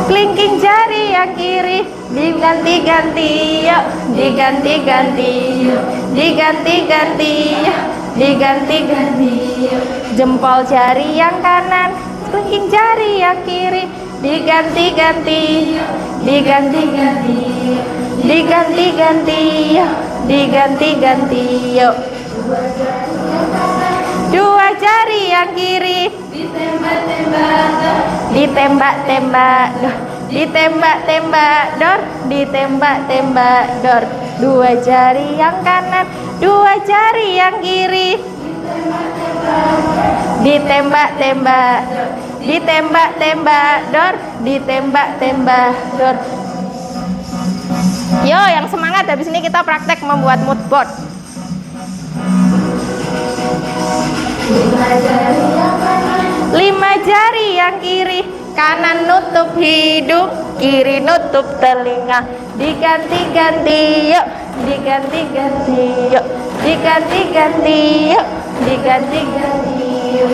S1: Kelingking jari yang kiri diganti-ganti yuk, diganti-ganti yuk, diganti-ganti yuk, diganti-ganti yuk. Jempol jari yang kanan, kelingking jari yang kiri diganti-ganti yuk, diganti-ganti yuk, diganti-ganti yuk, diganti-ganti yuk. Dua jari yang kiri ditembak-tembak dor, ditembak-tembak dor, ditembak-tembak dor. Dua jari yang kanan, dua jari yang kiri ditembak-tembak, ditembak-tembak dor, ditembak-tembak dor. Yo, yang semangat, habis ini kita praktek membuat mood board. Lima jari yang kiri, kanan nutup hidung, kiri nutup telinga. Diganti-ganti yuk, diganti-ganti yuk, diganti-ganti yuk, diganti-ganti yuk.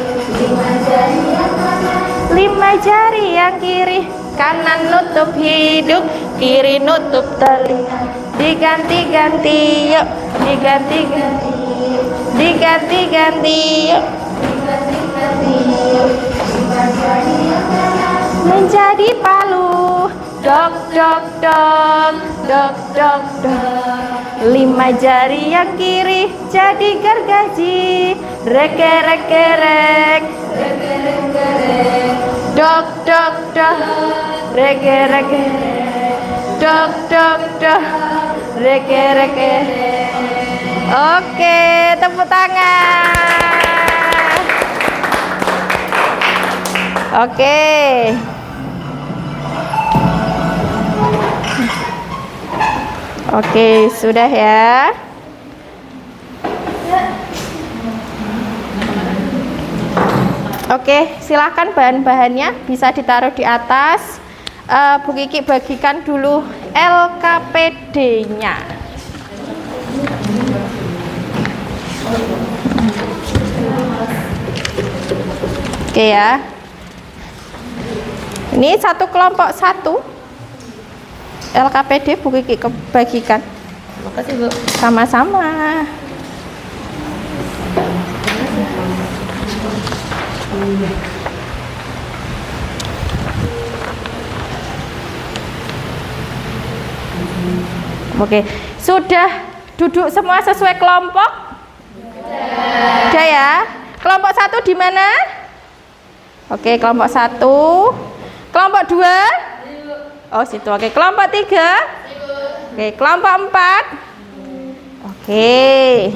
S1: Lima jari yang kiri, kanan nutup hidung, kiri nutup telinga. Diganti-ganti yuk, diganti-ganti yuk, diganti-ganti yuk, diganti-ganti yuk. Menjadi palu, dok dok dok, dok dok dok. Lima jari yang kiri jadi gergaji, reke reke rek, reke reke rek. Dok dok dok, reke reke rek, dok dok dok, reke reke rek. Oke, tepuk tangan. Oke. Oke, sudah ya. Oke, silahkan bahan-bahannya bisa ditaruh di atas. Bu Kiki bagikan dulu LKPD-nya. Oke ya. Ini satu kelompok satu. LKPD Bu Kiki bagikan.
S3: Terima kasih Bu.
S1: Sama-sama. Oke, sudah duduk semua sesuai kelompok? Sudah ya. Kelompok satu di mana? Oke, kelompok satu. Kelompok dua? Oh, situ. Oke, kelompok tiga? Oke, kelompok empat? Oke.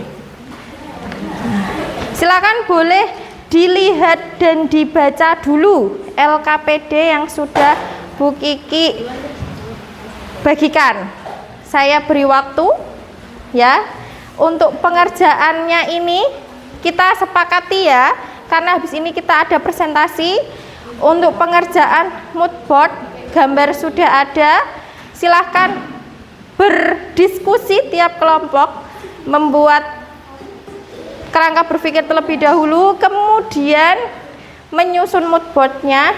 S1: Silakan boleh dilihat dan dibaca dulu LKPD yang sudah Bu Kiki bagikan. Saya beri waktu ya untuk pengerjaannya ini kita sepakati ya, karena habis ini kita ada presentasi. Untuk pengerjaan mood board, gambar sudah ada. Silahkan berdiskusi tiap kelompok, membuat kerangka berpikir terlebih dahulu, kemudian menyusun mood boardnya.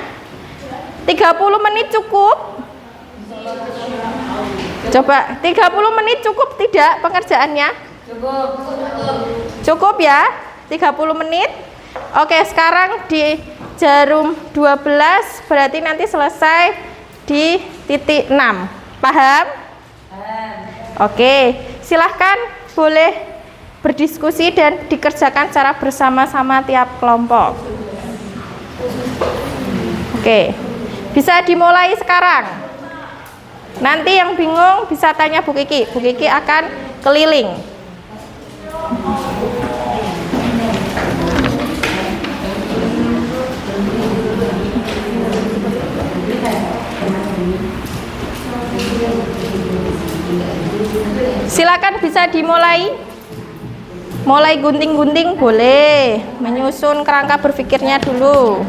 S1: 30 menit cukup? Coba 30 menit cukup tidak pengerjaannya? Cukup ya? 30 menit. Oke, sekarang di jarum 12 berarti nanti selesai di titik 6. Paham? Oke, silahkan boleh berdiskusi dan dikerjakan secara bersama-sama tiap kelompok. Oke, Bisa dimulai sekarang. Nanti yang bingung bisa tanya Bu Kiki. Bu Kiki akan keliling. Silakan bisa dimulai. Mulai gunting-gunting boleh, menyusun kerangka berpikirnya dulu.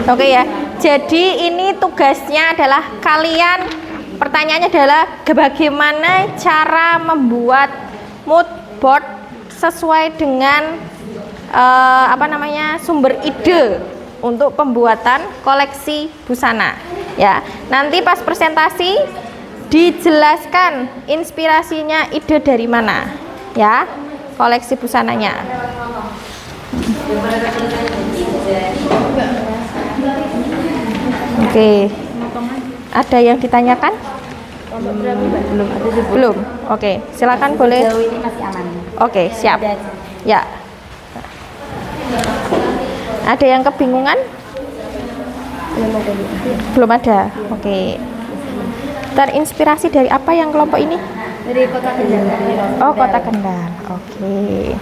S1: Oke ya, jadi ini tugasnya adalah kalian, pertanyaannya adalah bagaimana cara membuat mood board sesuai dengan sumber ide untuk pembuatan koleksi busana. Ya, nanti pas presentasi dijelaskan inspirasinya, ide dari mana, ya, koleksi busananya. Oke. Ada yang ditanyakan? Belum. Oke, silakan boleh. Oke, siap. Ya. Ada yang kebingungan? Belum ada. Oke. Terinspirasi dari apa yang kelompok ini?
S2: Dari Kota Kendal.
S1: Oh, Kota Kendal. Oke.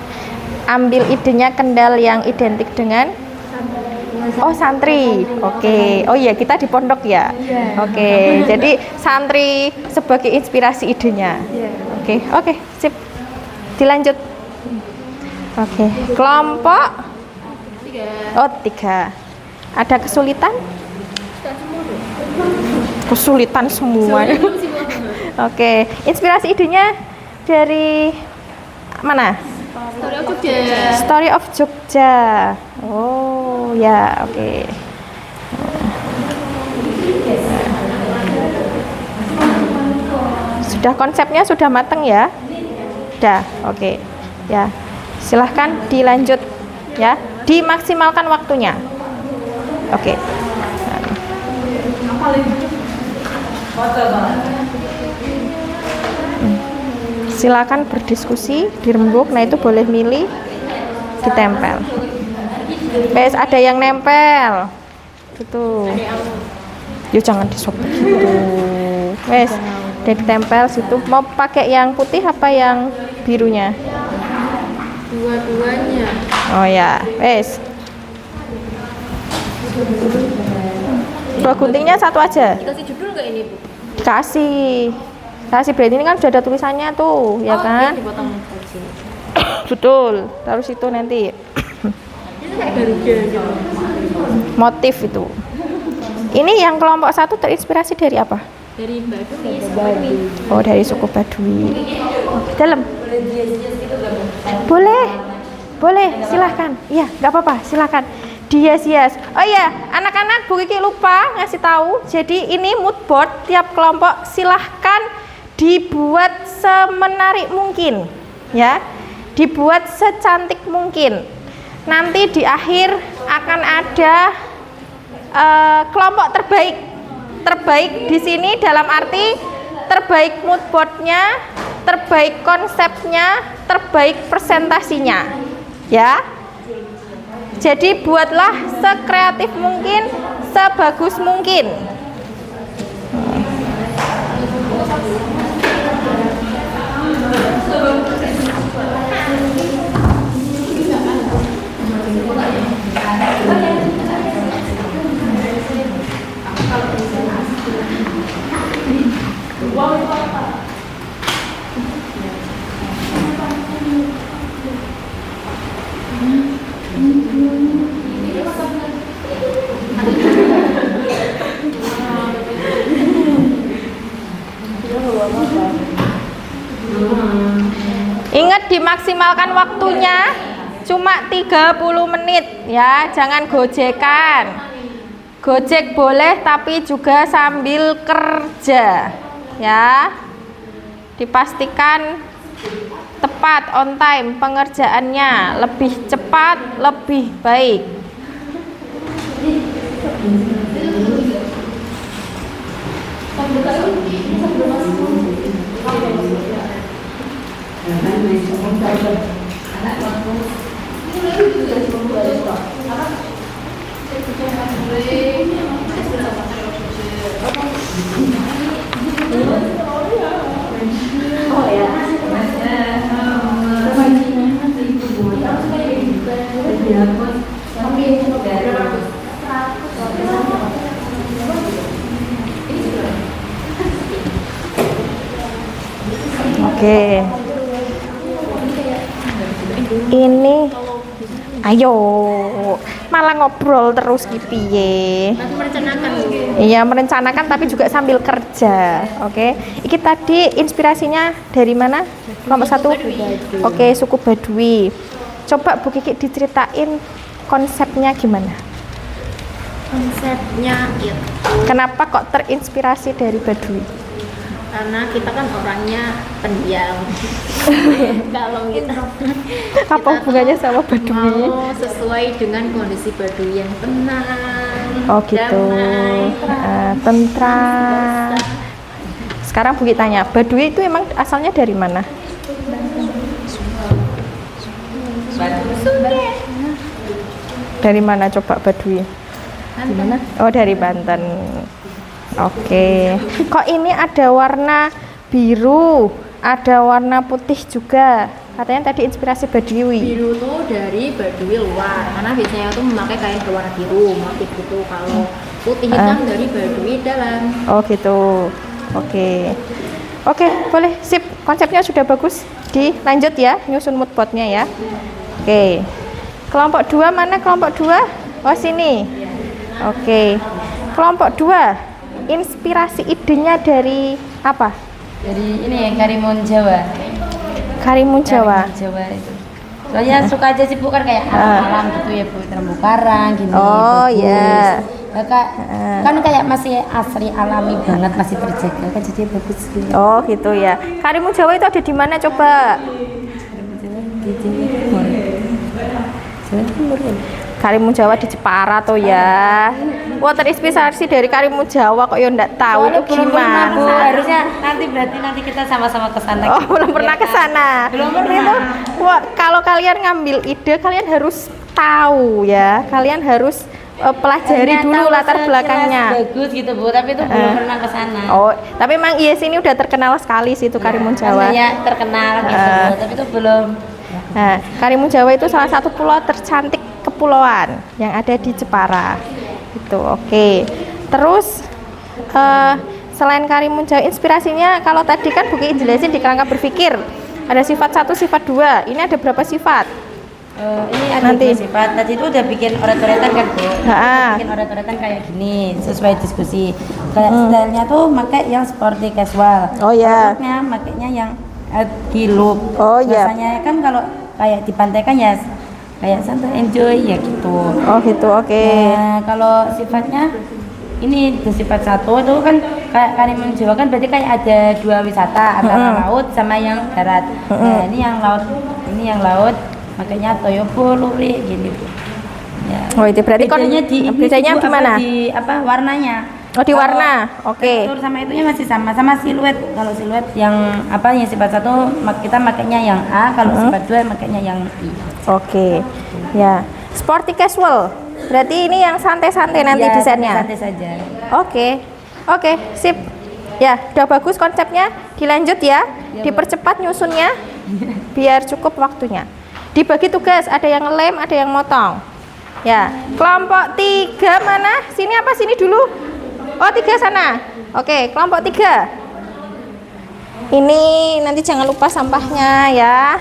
S1: Ambil idenya Kendal yang identik dengan santri. Oke. Oh iya, kita di pondok ya. Oke. Jadi santri sebagai inspirasi idenya. Oke, sip. Dilanjut. Oke. Kelompok 3. Ada kesulitan? Kesulitan semua. Oke. Inspirasi idenya dari mana? Story of Jogja. Oh ya, oke. Sudah, konsepnya sudah matang ya? Sudah, oke. Ya, silahkan dilanjut ya, dimaksimalkan waktunya. Oke. Silakan berdiskusi di rembuk. Nah, itu boleh milih ditempel. Guys, ada yang nempel gitu. Yuk, jangan disobek gitu. Wes, udah ditempel situ. Mau pakai yang putih apa yang birunya?
S3: Dua-duanya.
S1: Oh ya, wes. Dua guntingnya satu aja.
S3: Dikasih judul nggak ini, Bu?
S1: Kasih berarti ini kan sudah ada tulisannya tuh, ya kan?
S3: Dipotong aja.
S1: Betul, terus itu nanti
S3: Itu kayak Garuda gitu.
S1: motif itu. Ini yang kelompok 1 terinspirasi dari apa?
S3: Dari Baduy.
S1: Oh, dari suku Baduy. Dalam. Boleh, silahkan. Iya, nggak apa-apa, silahkan. Dihias-hias. Oh iya, anak-anak, Bu Kiki lupa ngasih tahu. Jadi ini mood board tiap kelompok silahkan dibuat semenarik mungkin, ya, dibuat secantik mungkin. Nanti di akhir akan ada kelompok terbaik di sini, dalam arti terbaik mood boardnya, terbaik konsepnya, terbaik presentasinya, ya. Jadi buatlah sekreatif mungkin, sebagus mungkin. Ingat dimaksimalkan waktunya cuma 30 menit ya, jangan gojekan. Gojek boleh tapi juga sambil kerja ya. Dipastikan tepat, on time pengerjaannya, lebih cepat, lebih baik. Oke. Ini ayo malah ngobrol terus gitu ya.
S3: Nanti merencanakan.
S1: Iya, merencanakan tapi juga sambil kerja. Oke. Iki tadi inspirasinya dari mana? Kelompok 1. Oke, suku Baduy. Coba Bu Kiki diceritain konsepnya gimana?
S3: Konsepnya itu
S1: Kenapa kok terinspirasi dari Baduy?
S3: karena kita kan orangnya pendiam. Kalau kita
S1: Apa hubungannya sama Baduy?
S3: mau sesuai dengan kondisi Baduy yang tenang,
S1: Oh gitu.
S3: damai,
S1: Tentram. Sekarang Bu Kiki tanya, Baduy itu emang asalnya dari mana? Dari mana coba Baduy?
S3: Gimana?
S1: Oh, dari Banten. Oke. Kok ini ada warna biru, ada warna putih juga. Katanya tadi inspirasi Baduy.
S3: Biru tuh dari Baduy luar, karena biasanya tuh memakai kain berwarna biru, motif gitu. Kalau putih hitam dari Baduy dalam.
S1: Oh gitu. Oke. Oke, boleh. Sip. Konsepnya sudah bagus. Dilanjut ya, nyusun mood boardnya ya. Oke. Kelompok 2 mana kelompok 2? Oh, sini. Oke. Kelompok 2. Inspirasi idenya dari apa?
S4: Dari ini ya, Karimun Jawa.
S1: Karimun Jawa.
S4: Karimun Jawa itu. Soalnya suka aja sih Bu, kan kayak alam gitu ya Bu, terumbu karang gini.
S1: Oh,
S4: bagus.
S1: ya.
S4: Ya, kan kayak masih asri alami banget, masih terjaga kan, jadi bagus gitu.
S1: Oh, gitu ya. Karimun Jawa itu ada di mana coba?
S4: Di Jawa Timur. Jawa Timur ya.
S1: Karimun Jawa di Jepara tuh ya. Wah, terinspirasi dari Karimun Jawa kok ya ndak tahu itu
S4: Belum pernah, Bu.
S1: gimana.
S4: Harusnya nanti kita sama-sama ke sana.
S1: Oh, belum pernah ke sana.
S4: Belum pernah.
S1: Itu, wah, kalau kalian ngambil ide, kalian harus tahu ya. Kalian harus pelajari
S4: Hanya
S1: dulu
S4: tahu
S1: latar
S4: sekilas
S1: belakangnya.
S4: bagus gitu Bu, tapi itu belum pernah ke sana.
S1: Oh, tapi emang iya sini udah terkenal sekali sih itu Karimun Jawa.
S4: Ya terkenal gitu, Bu, tapi itu belum.
S1: Nah, Karimun Jawa itu salah satu pulau tercantik kepulauan yang ada di Jepara. Itu oke. Terus selain Karimun Jawa, inspirasinya kalau tadi kan Bu Kiki jelasin di kerangka berpikir ada sifat 1, sifat 2. Ini ada berapa sifat?
S4: Ini ada
S1: Nanti.
S4: 2 sifat. Tadi itu udah bikin oret-oretan kan Bu. Bikin oret-oretan kayak gini sesuai diskusi. Kayak stylenya tuh pakai yang sporty casual.
S1: Oh ya.
S4: Makanya yang di loop.
S1: Oh, ya.
S4: Biasanya kan kalau kayak di pantai kan ya kayak santai enjoy ya gitu.
S1: Oh gitu, oke.
S4: Nah, kalau sifatnya ini di sifat 1 itu kan kayak Karimun Jawa kan berarti kayak ada 2 wisata antara laut sama yang darat. Nah, ini yang laut makanya Toyobo, Lurik gini Bu. Ya.
S1: Oh itu berarti
S4: bedanya di
S1: bedanya
S4: Bu,
S1: di mana?
S4: Di apa warnanya?
S1: Oh, di warna. Oke.
S4: Tekstur sama itunya masih sama siluet. Kalau siluet yang apa yang sifat 1 kita makainya yang A, kalau sifat 2 makainya yang I.
S1: Oke. Ya. Sporty casual. Berarti ini yang santai-santai nanti
S4: Iya,
S1: desainnya.
S4: santai saja.
S1: Oke. Oke, sip. Ya, udah bagus konsepnya. Dilanjut ya. Dipercepat nyusunnya biar cukup waktunya. Dibagi tugas, ada yang ngelem, ada yang motong. Ya, kelompok 3 mana? Sini apa sini dulu? Oh, 3 sana. Oke, kelompok 3. Ini nanti jangan lupa sampahnya ya.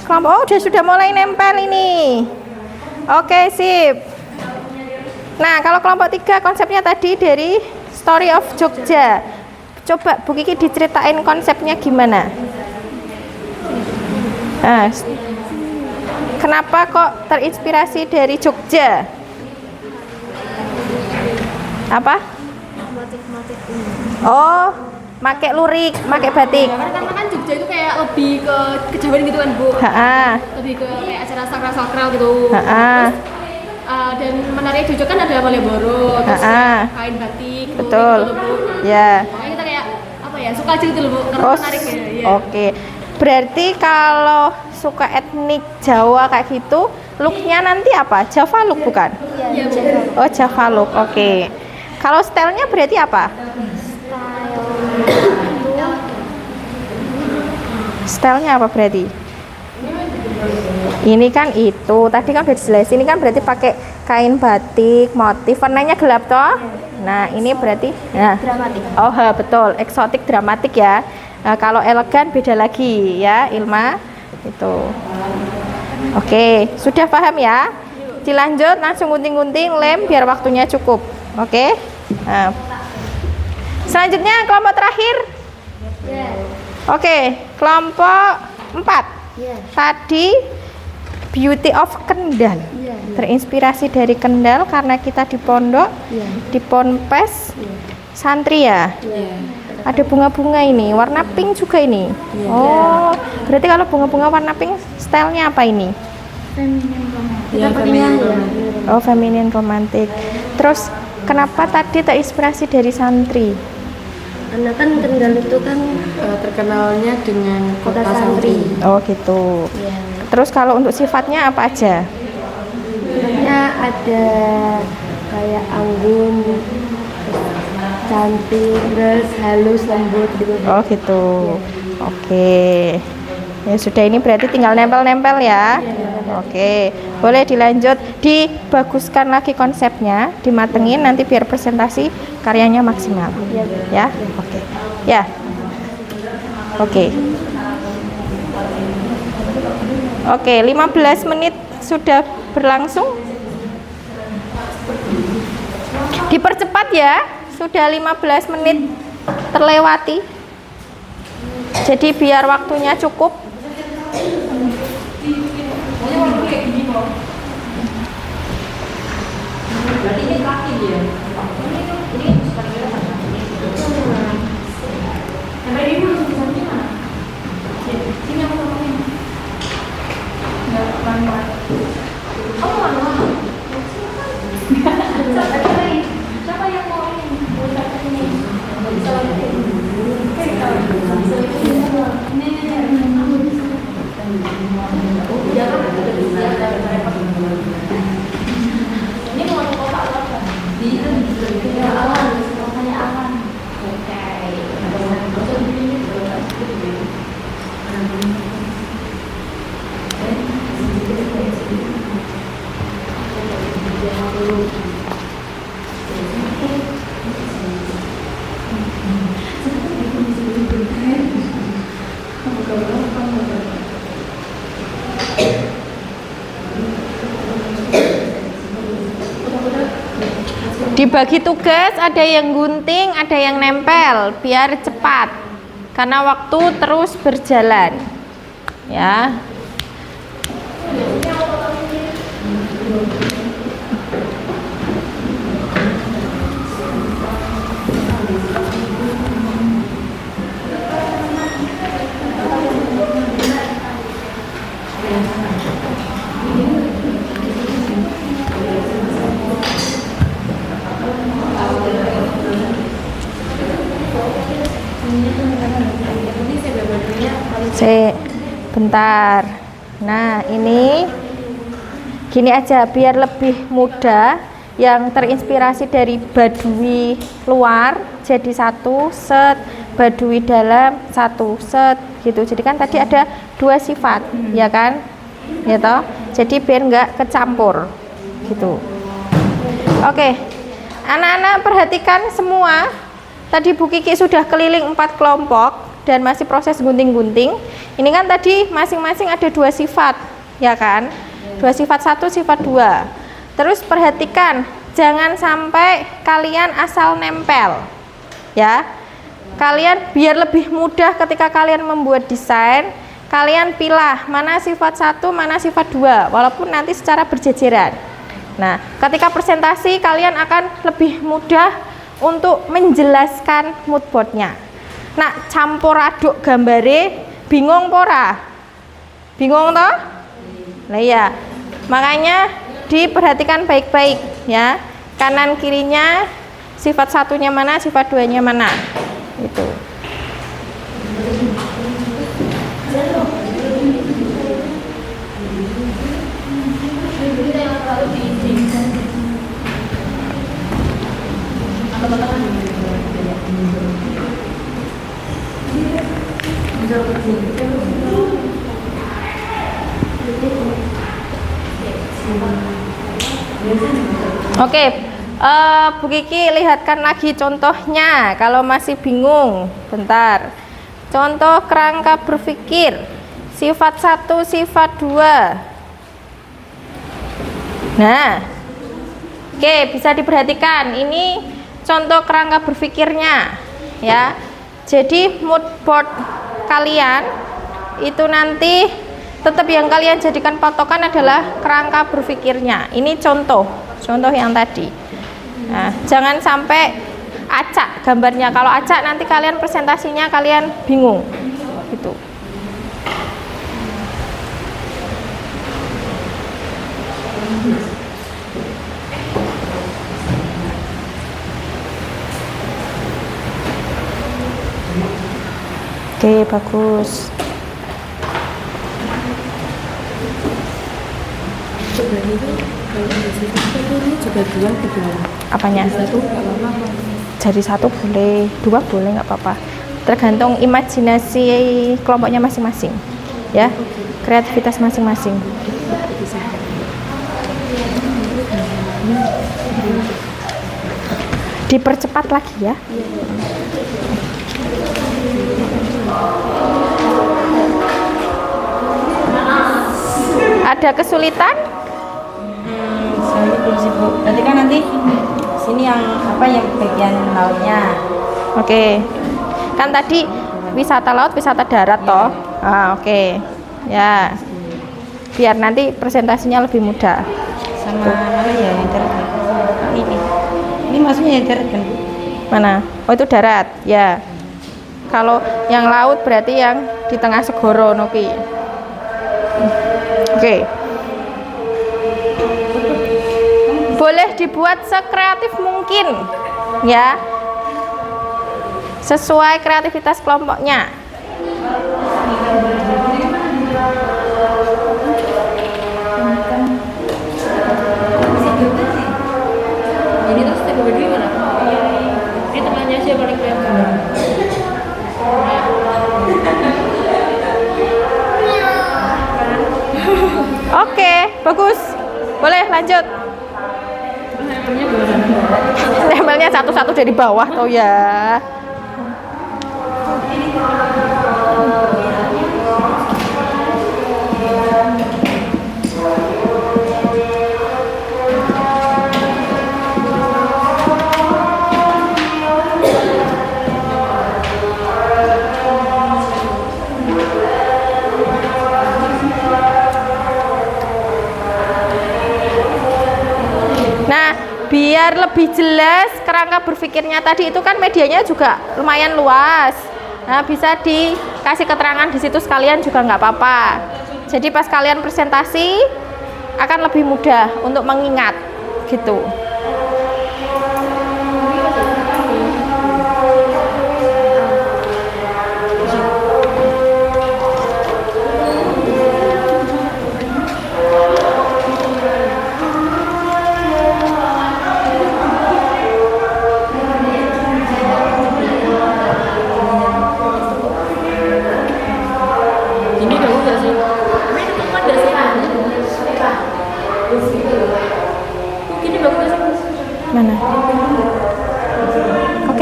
S1: Kelompok oh, sudah mulai nempel ini. Oke, sip. Nah, kalau kelompok 3 konsepnya tadi dari Story of Jogja. Coba Bu Kiki diceritain konsepnya gimana? Nah, kenapa kok terinspirasi dari Jogja? Apa?
S2: Motif-motif ini.
S1: Oh, make lurik, make batik.
S3: Karena kan Jogja itu kayak lebih ke kejawen gitu kan Bu, lebih ke kayak acara sakral-sakral gitu. Dan menarik Jogja kan ada Malioboro, terus kain batik gitu,
S1: Betul.
S3: gitu loh, Bu.
S1: Ya.
S3: Makanya kita kayak apa ya, suka aja gitu loh Bu, karena
S1: Oh,
S3: menarik ya. Iya.
S1: oke. Berarti kalau suka etnik Jawa kayak gitu, looknya nanti apa? Java look bukan?
S3: Iya, Bu.
S1: Oh, Java look. Oke. Kalau stylenya berarti apa? Stylenya apa berarti? Ini kan itu, tadi kan udah dijelasin, ini kan berarti pakai kain batik, motif, warnanya gelap toh? Nah, ini berarti
S2: Dramatik.
S1: oh, betul, eksotik dramatik ya. Nah, kalau elegan beda lagi ya, Ilma. Itu. Oke, sudah paham ya? Dilanjut langsung gunting-gunting lem biar waktunya cukup. Oke? Nah. Selanjutnya kelompok terakhir.
S2: Ya.
S1: Oke, kelompok 4.
S2: Ya.
S1: Tadi Beauty of Kendal.
S2: Iya.
S1: Terinspirasi dari Kendal karena kita di pondok,
S2: Iya.
S1: di ponpes santri ya.
S2: Iya.
S1: Ada bunga-bunga ini, warna pink juga ini. Oh, berarti kalau bunga-bunga warna pink stylenya apa ini?
S2: Kita pakainya ya.
S1: Oh, feminine romantic. Terus kenapa tadi terinspirasi dari santri?
S2: Karena kan Kendal itu kan
S3: Terkenalnya dengan
S2: kota santri.
S1: Oh, gitu.
S2: Iya.
S1: Terus kalau untuk sifatnya apa aja?
S2: Sebenarnya ada kayak anggun, cantik, terus halus, lembut gitu.
S1: Oh, gitu. Oke. Ya sudah, ini berarti tinggal nempel-nempel ya. Oke. Boleh dilanjut, dibaguskan lagi konsepnya, dimatengin nanti biar presentasi karyanya maksimal. Ya. Oke. Ya. Oke. Oke, 15 menit sudah berlangsung. Dipercepat ya. Sudah 15 menit terlewati. Jadi biar waktunya cukup. Dibagi tugas, ada yang gunting, ada yang nempel, biar cepat. Karena waktu terus berjalan. Ya. bentar. Nah, ini gini aja biar lebih mudah, yang terinspirasi dari Baduy luar jadi satu set, Baduy dalam satu set gitu. Jadi kan tadi ada dua sifat, ya kan? Ya toh? Jadi biar nggak kecampur gitu. Oke. Anak-anak perhatikan semua. Tadi Bu Kiki sudah keliling 4 kelompok dan masih proses gunting-gunting. Ini kan tadi masing-masing ada dua sifat, ya kan? Dua sifat, satu sifat dua. Terus perhatikan, jangan sampai kalian asal nempel, ya. Kalian biar lebih mudah ketika kalian membuat desain, kalian pilih mana sifat satu, mana sifat dua, walaupun nanti secara berjejeran. Nah, ketika presentasi kalian akan lebih mudah untuk menjelaskan mood boardnya. Nah, campur aduk gambare, bingung pora? Bingung toh? Nah iya, makanya diperhatikan baik-baik ya, kanan kirinya, sifat satunya mana, sifat duanya mana, itu. Oke, Bu Kiki lihatkan lagi contohnya kalau masih bingung. Bentar. Contoh kerangka berpikir sifat 1, sifat 2. Nah, oke, bisa diperhatikan ini contoh kerangka berpikirnya ya. Jadi mood board kalian itu nanti tetap yang kalian jadikan patokan adalah kerangka berpikirnya. Ini contoh yang tadi. Nah, jangan sampai acak gambarnya. Kalau acak nanti kalian presentasinya kalian bingung gitu. Oke, bagus. Apanya? Jadi satu boleh, dua boleh, nggak apa-apa. Tergantung imajinasi kelompoknya masing-masing, ya, kreativitas masing-masing. Dipercepat lagi ya. Ada kesulitan?
S4: Saya belum sibuk. Berarti kan nanti sini yang apa yang bagian lautnya.
S1: Oke. Kan tadi wisata laut, wisata darat toh. Ah, oke. Ya. Biar nanti presentasinya lebih mudah.
S4: Sama mana ya yang darat? Ini maksudnya yang darat kan?
S1: Mana? Oh, itu darat. Ya. Kalau yang laut berarti yang di tengah segoro Noki. Oke. Boleh dibuat sekreatif mungkin ya, sesuai kreativitas kelompoknya.
S3: Jadi terus tipe berdua mana? Ini tengahnya sih yang paling kelihatan.
S1: Oke, bagus. Boleh lanjut. Stempelnya satu-satu dari bawah tuh ya. Nah, biar lebih jelas kerangka berpikirnya tadi itu kan medianya juga lumayan luas. Nah, bisa dikasih keterangan di situ sekalian juga nggak apa-apa. Jadi pas kalian presentasi akan lebih mudah untuk mengingat gitu.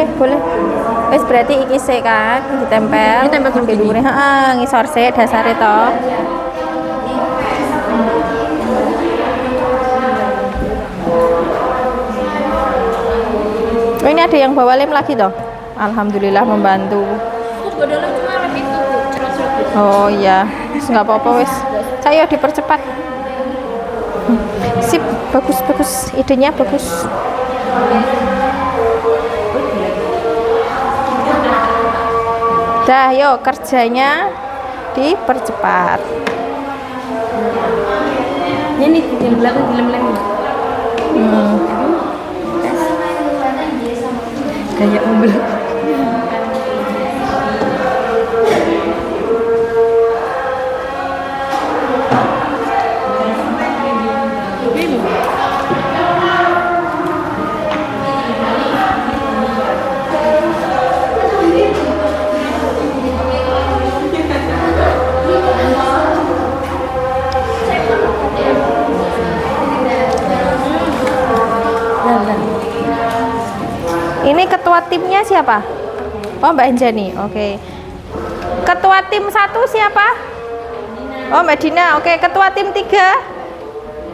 S1: Oke, boleh. Wis berarti iki sik kan ditempel.
S3: Ditempel dulu gini.
S1: dhuwure. Heeh, ngisor sik dasare to. Oh, ini ada yang bawa lem lagi toh. Alhamdulillah membantu.
S3: Aku gak ada lem, cuma lem itu cerot-cerot gitu.
S1: Oh iya, nggak apa-apa wis. Saya dipercepat. Sip, bagus, idenya bagus. Dah, yuk kerjanya dipercepat.
S4: Ini di belakang di lem-lem. Kayak mobil.
S1: Ini ketua timnya siapa? Oh, Mbak Anjani. Oke. Ketua tim 1 siapa? Oh, Mbak Dina. Oke, ketua tim 3.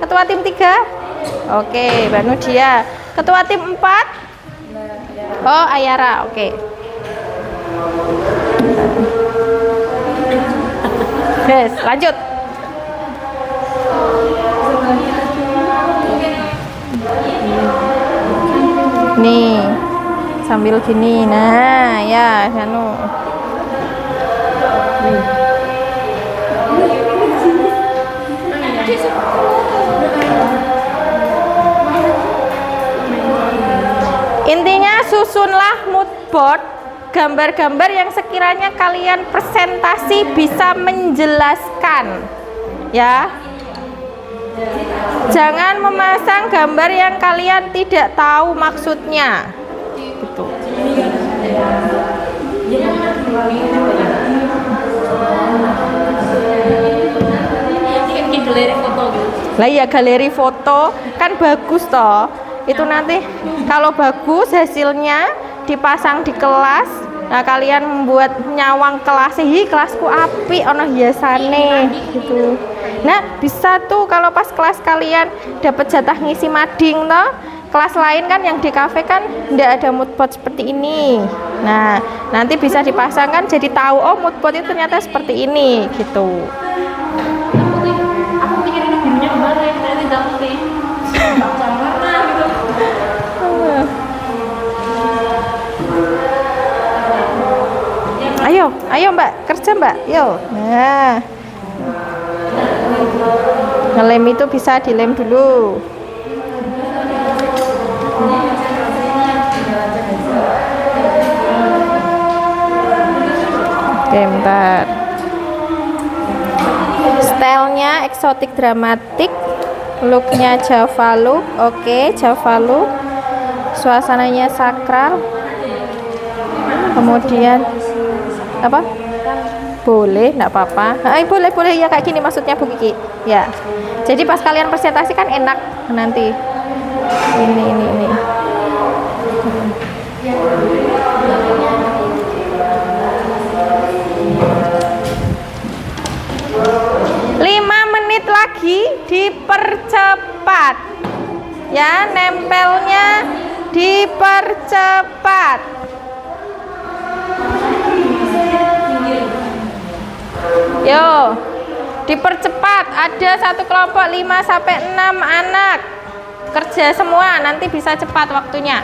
S1: Ketua tim 3. Oke, Mbak Nudia. Ketua tim 4. Oh, Ayara. Oke. Yes, lanjut. Nih, sambil gini. Nah, ya, anu. Intinya susunlah mood board, gambar-gambar yang sekiranya kalian presentasi bisa menjelaskan. Ya. Jangan memasang gambar yang kalian tidak tahu maksudnya. Gitu. Lah ya, galeri foto kan bagus toh. Itu nanti kalau bagus hasilnya dipasang di kelas. Nah, kalian membuat nyawang kelas, hi kelasku api ono hiasane gitu. Nah, bisa tuh kalau pas kelas kalian dapat jatah ngisi mading toh. Kelas lain kan yang di kafe kan ndak ada mood board seperti ini. Nah, nanti bisa dipasangkan jadi tahu oh mood board itu ternyata seperti ini gitu.
S3: Aku pikirin birunya kemarin, ternyata tidak putih. Warna gitu.
S1: Ayo Mbak, kerja Mbak, yuk. Nah, ngelem itu bisa dilem dulu. Oke, bentar. Stylenya eksotik dramatik, looknya Java look, oke Java look. Suasananya sakral. Kemudian apa? Boleh, enggak apa-apa. Boleh ya kayak gini maksudnya Bu Kiki. Ya. Jadi pas kalian presentasi kan enak nanti. Ini. 5 menit lagi dipercepat. Ya, nempelnya dipercepat. Yo, dipercepat. Ada satu kelompok 5 sampai 6 anak. Kerja semua, nanti bisa cepat waktunya.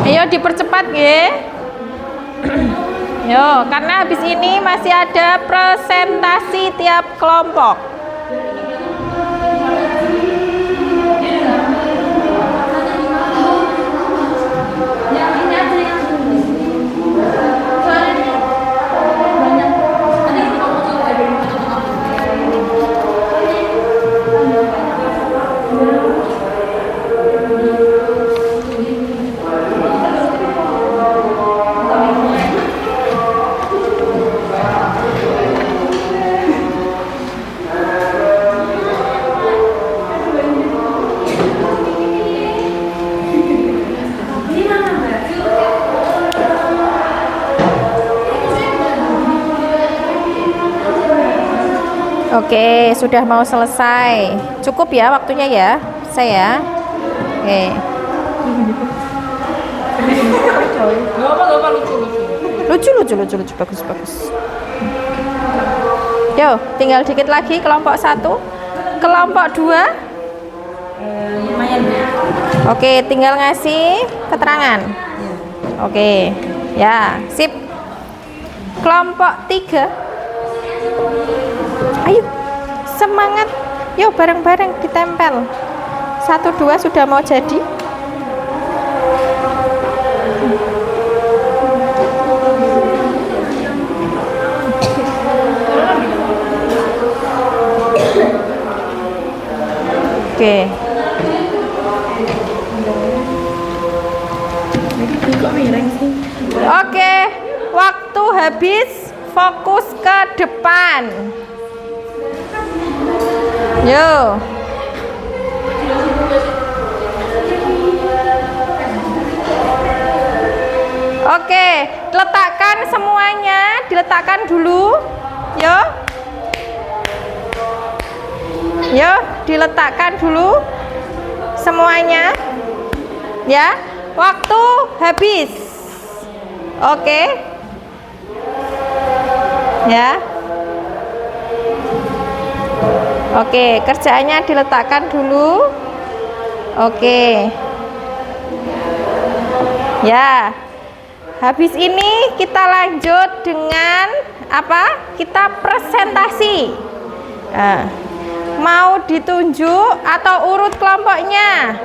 S1: Ayo dipercepat ya. Yo, karena habis ini masih ada presentasi tiap kelompok. Oke, sudah mau selesai. Cukup ya waktunya ya, saya. Oke. Lucu, bagus. Yo, tinggal dikit lagi kelompok 1. Kelompok 2.
S4: Lumayan.
S1: Oke, tinggal ngasih keterangan. Oke. Ya, sip. Kelompok 3. Ayo, semangat. Yuk bareng-bareng ditempel. 1, 2 sudah mau jadi. Oke. Oke, waktu habis. Fokus ke depan. Yo. Oke, letakkan semuanya, diletakkan dulu. Yo. Yo, diletakkan dulu semuanya. Ya, waktu habis. Oke. Ya. Oke, kerjaannya diletakkan dulu. Oke. Ya. Habis ini kita lanjut dengan apa? Kita presentasi. Nah, mau ditunjuk atau urut kelompoknya?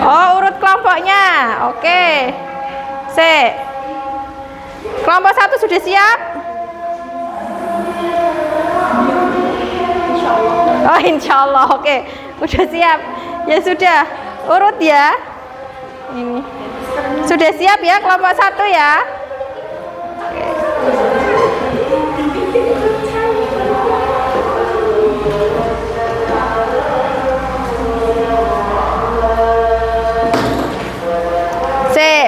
S1: Oh, urut kelompoknya. Oke. Kelompok 1 sudah siap? Oh, insya Allah. Oke, udah siap. Ya sudah, urut ya. Ini sudah siap ya kelompok 1 ya.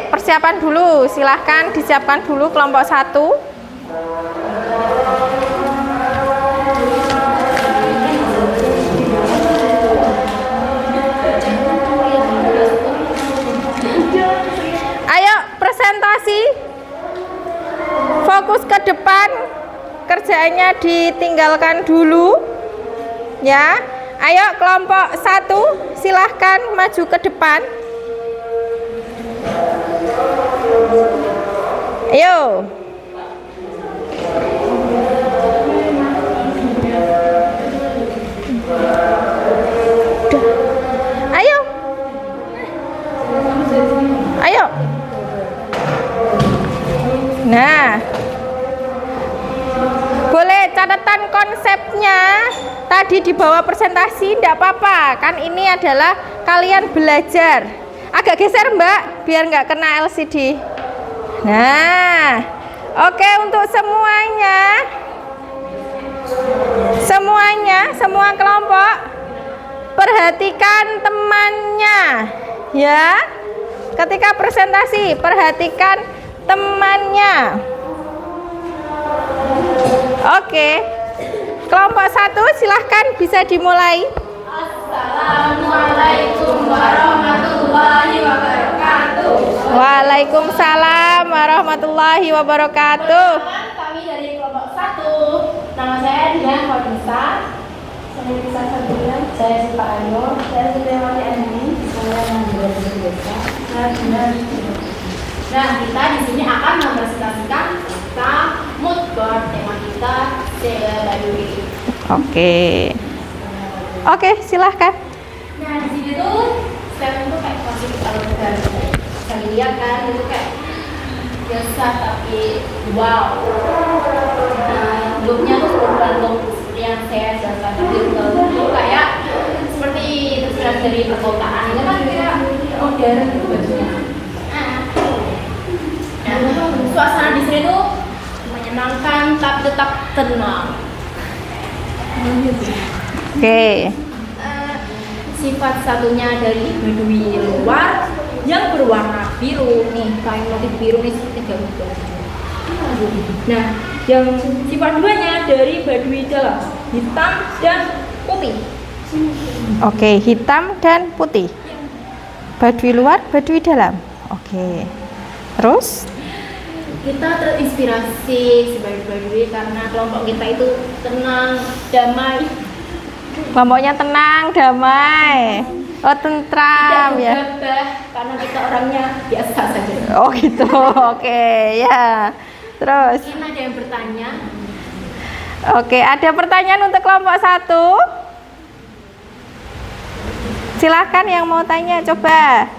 S1: Persiapan dulu, silahkan disiapkan dulu kelompok 1. Ayo presentasi, fokus ke depan, kerjaannya ditinggalkan dulu ya. Ayo kelompok 1 silahkan maju ke depan. Ayo. Ayo. Ayo. Nah. Boleh catatan konsepnya tadi di bawah presentasi, tidak apa-apa. Kan ini adalah kalian belajar. Agak geser Mbak, biar nggak kena LCD. Nah, oke, untuk semua kelompok, perhatikan temannya ya. Ketika presentasi, perhatikan temannya. Oke, kelompok 1 silahkan bisa dimulai.
S5: Assalamualaikum warahmatullahi wabarakatuh.
S1: Waalaikumsalam warahmatullahi wabarakatuh.
S5: Kami dari kelompok 1. Nama saya Dian Fadisa. Saya bisa Sabilan. Saya Sita Ayo. Saya Sudewati Andi. Saya Nandira Desa. Nah, kita di sini akan mempresentasikan tentang mood board tema kita Badui.
S1: Oke, silahkan.
S5: Nah, di sini tuh step itu kayak klasik kalau kita bisa lihat kan itu kayak biasa tapi wow. Nah, looknya tuh bergantung seperti yang saya jelaskan tadi itu kayak seperti terinspirasi dari perkotaan. Ini kan kira modern gitu bajunya. Nah, suasana di sini tuh menyenangkan tapi tetap tenang. Sifat satunya dari Badui luar yang berwarna biru nih, kain motif biru nih seperti gambar. Nah, yang sifat duanya dari Badui dalam hitam dan putih.
S1: Hitam dan putih. Badui luar, Badui dalam. Terus?
S5: Kita terinspirasi sebagai Badui karena kelompok kita itu tenang, damai.
S1: Kelompoknya tenang, damai. Tentram
S5: Tidak
S1: ya.
S5: gegabah, karena kita orangnya biasa saja.
S1: Gitu. Ya. Terus?
S5: Mungkin ada yang bertanya.
S1: Ada pertanyaan untuk kelompok 1. Silakan yang mau tanya, coba.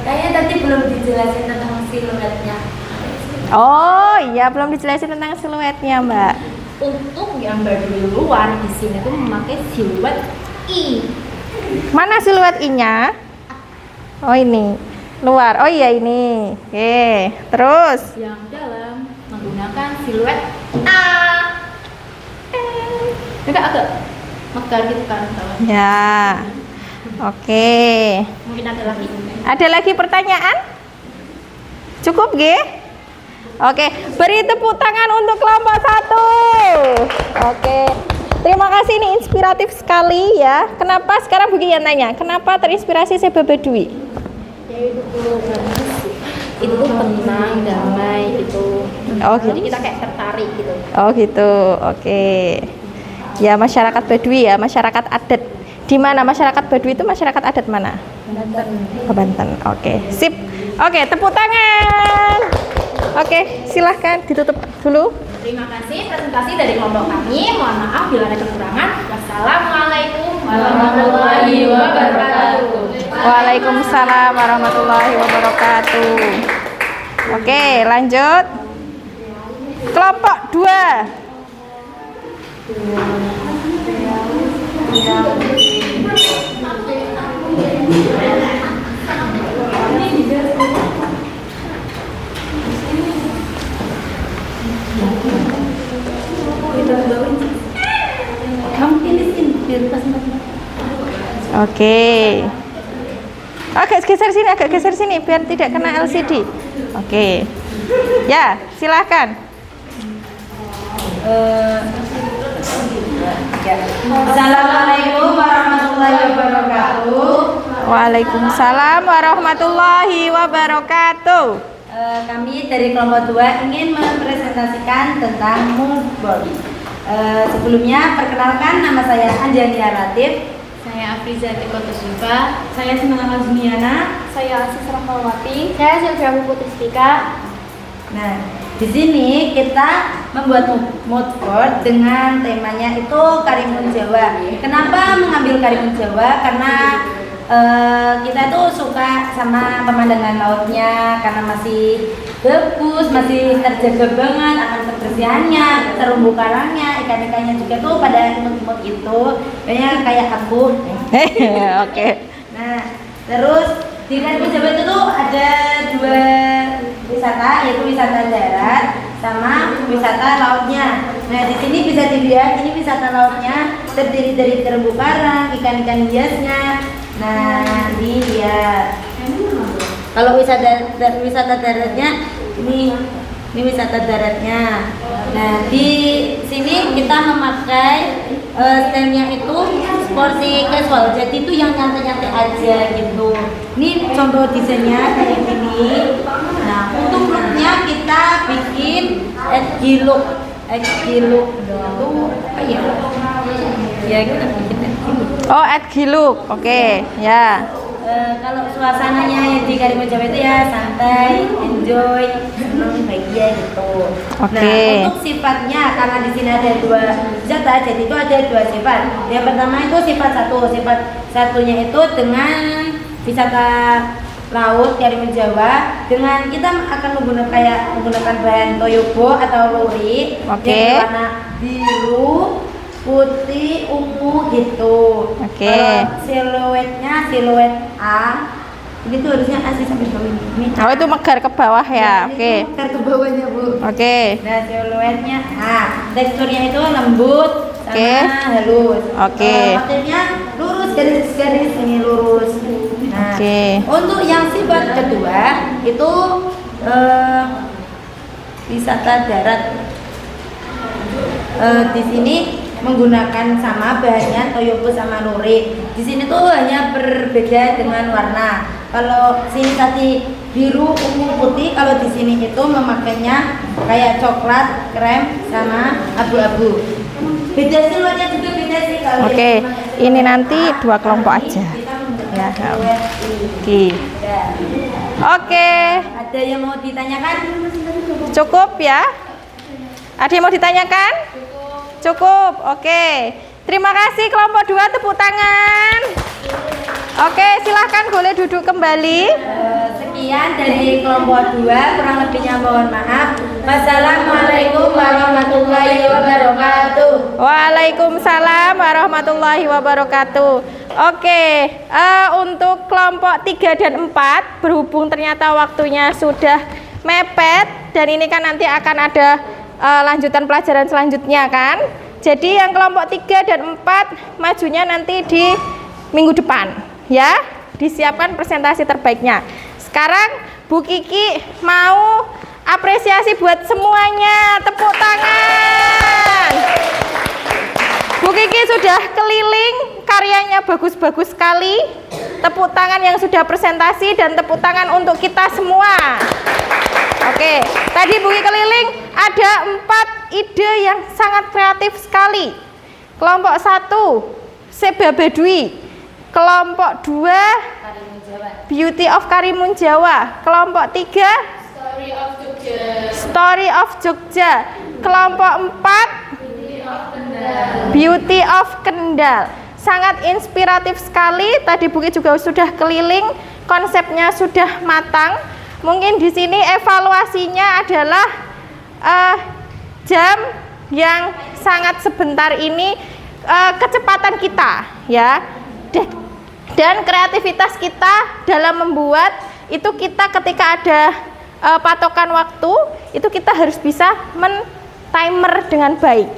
S4: Kayaknya tadi belum dijelasin tentang siluetnya.
S1: Oh iya, belum dijelasin tentang siluetnya, Mbak.
S5: Untuk yang Badui luar di sini tuh memakai siluet I.
S1: Mana siluet I-nya? Oh ini, luar. Oh iya ini. Terus?
S5: Yang dalam menggunakan siluet A. Enggak agak megar gitu kan kalau.
S1: Ya.
S5: Mungkin ada lagi.
S1: Ada lagi pertanyaan? Cukup, G? Beri tepuk tangan untuk kelompok 1. Terima kasih, ini inspiratif sekali ya. Kenapa sekarang begini yang tanya? Kenapa terinspirasi sebagai Badui?
S5: Ya itu tuh tenang, damai gitu. Jadi kita kayak tertarik gitu.
S1: Ya, masyarakat Badui ya, masyarakat adat. Di mana masyarakat Badui itu masyarakat adat mana? Banten. Sip. Tepuk tangan. Silahkan ditutup dulu.
S5: Terima kasih presentasi dari kelompok kami. Mohon maaf bila ada kekurangan. Wassalamualaikum warahmatullahi wabarakatuh.
S1: Waalaikumsalam warahmatullahi wabarakatuh. Lanjut. Kelompok 2. Agak geser sini biar tidak kena LCD. Ya, silahkan.
S4: Assalamualaikum warahmatullahi wabarakatuh.
S1: Waalaikumsalam warahmatullahi wabarakatuh.
S4: Kami dari kelompok 2 ingin mempresentasikan tentang mood board. Sebelumnya perkenalkan, nama saya Anjania Latif.
S5: Saya Afriza Tekotusifa.
S4: Saya Simala Jumiana.
S2: Saya Asis Rahmawati. Saya Sylvia Putristika.
S4: Nah, di sini kita membuat mood board dengan temanya itu Karimun Jawa. Kenapa mengambil Karimun Jawa? Karena kita tuh suka sama pemandangan lautnya karena masih bagus, masih terjaga banget akan kebersihannya, terumbu karangnya, ikan-ikannya juga tuh pada imut-imut gitu. Kayaknya kayak aku. Nah, terus di Karimun Jawa itu tuh ada 2 wisata, yaitu wisata darat sama wisata lautnya. Nah, di sini bisa dilihat ini wisata lautnya terdiri dari terumbu karang, ikan-ikan hiasnya. Nah, lihat. Kalau wisata daratnya ini wisata daratnya. Nah, di sini kita memakai stemnya itu sporty casual. Jadi itu yang nyantai-nyantai aja gitu. Ini contoh desainnya kayak gini. Nah, untuk looknya kita bikin edgy look. Edgy look itu apa ya? Ya kita bikin edgy look.
S1: Edgy look. Ya.
S4: Kalau suasananya yang di Karimun Jawa itu ya santai, enjoy, senang, bahagia gitu.
S1: Oke.
S4: Nah, untuk sifatnya karena di sini ada dua wisata, jadi itu ada dua sifat. Yang pertama itu sifat satunya itu dengan wisata laut Karimun Jawa, dengan kita akan menggunakan bahan toyobo atau luri yang berwarna biru, putih, ungu gitu. Kalau siluetnya siluet A, ini tuh harusnya A sih sampai bawah ini.
S1: Oh, itu megar ke bawah ya. Oke.
S4: Megar ke bawahnya, Bu.
S1: Oke.
S4: Nah, siluetnya A. Teksturnya itu lembut sama halus. Motifnya lurus, garis-garis ini lurus. Nah, untuk yang sifat kedua itu wisata darat. Di sini menggunakan sama bahannya toyobo sama luri. Di sini tuh hanya berbeda dengan warna. Kalau sini tadi biru, ungu, putih, kalau di sini itu memakainya kayak coklat, krem sama abu-abu. Beda siluetnya juga beda sih kalau.
S1: Ini nanti dua kelompok aja. Ya. Oke.
S4: Ada yang mau ditanyakan?
S1: Cukup ya? Ada yang mau ditanyakan? Cukup. Oke. Terima kasih kelompok 2, tepuk tangan. Oke, silahkan boleh duduk kembali.
S4: Sekian dari kelompok 2, kurang lebihnya mohon maaf. Wassalamualaikum warahmatullahi wabarakatuh.
S1: Waalaikumsalam warahmatullahi wabarakatuh. Oke, untuk kelompok 3 dan 4, berhubung ternyata waktunya sudah mepet dan ini kan nanti akan ada lanjutan pelajaran selanjutnya kan. Jadi yang kelompok 3 dan 4 majunya nanti di minggu depan ya. Disiapkan presentasi terbaiknya. Sekarang Bu Kiki mau apresiasi buat semuanya. Tepuk tangan. Bu Kiki sudah keliling, karyanya bagus-bagus sekali. Tepuk tangan yang sudah presentasi dan tepuk tangan untuk kita semua. Oke, tadi Bu Kiki keliling ada 4 ide yang sangat kreatif sekali. Kelompok 1, Seba Baduy. Kelompok 2, Beauty of Karimun Jawa. Kelompok 3, Story of Jogja. Kelompok 4, Beauty of Kendal. Sangat inspiratif sekali. Tadi Bu Kiki juga sudah keliling, konsepnya sudah matang. Mungkin di sini evaluasinya adalah jam yang sangat sebentar ini, kecepatan kita ya, dan kreativitas kita dalam membuat itu. Kita ketika ada patokan waktu itu kita harus bisa men-timer dengan baik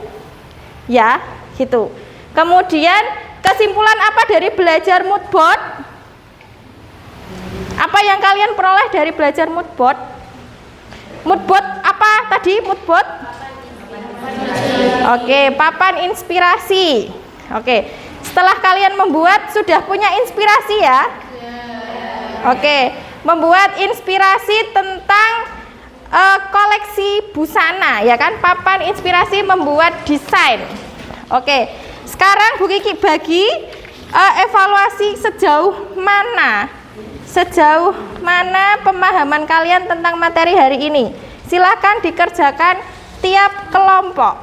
S1: ya gitu. Kemudian kesimpulan apa dari belajar mood board? Apa yang kalian peroleh dari belajar mood board? Mood board apa tadi mood board? Oke, papan inspirasi. Oke, setelah kalian membuat sudah punya inspirasi ya? Oke, membuat inspirasi tentang koleksi busana ya kan? Papan inspirasi membuat desain. Oke, sekarang Bu Kiki bagi evaluasi sejauh mana pemahaman kalian tentang materi hari ini. Silakan dikerjakan tiap kelompok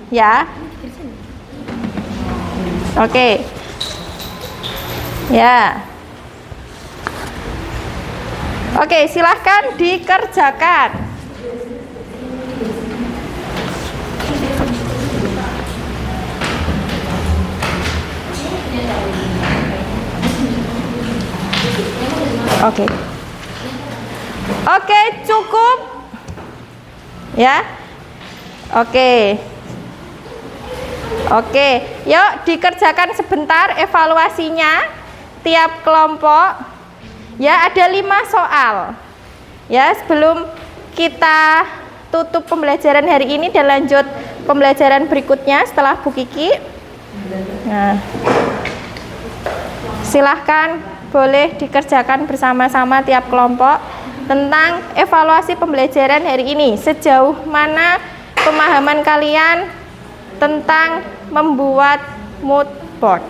S1: ya. Oke. Ya. Oke, silahkan dikerjakan. Oke. Oke, cukup. Ya. Oke. Oke, yuk dikerjakan sebentar evaluasinya tiap kelompok. Ya, ada 5 soal. Ya, sebelum kita tutup pembelajaran hari ini dan lanjut pembelajaran berikutnya setelah Bu Kiki. Nah, silahkan boleh dikerjakan bersama-sama tiap kelompok tentang evaluasi pembelajaran hari ini. Sejauh mana pemahaman kalian tentang membuat mood board?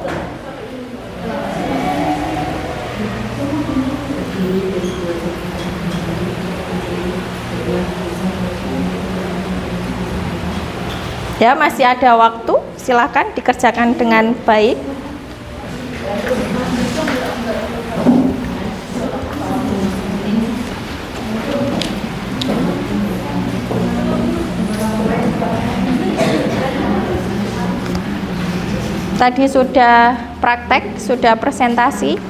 S1: Ya, masih ada waktu, silakan dikerjakan dengan baik. Tadi sudah praktek, sudah presentasi,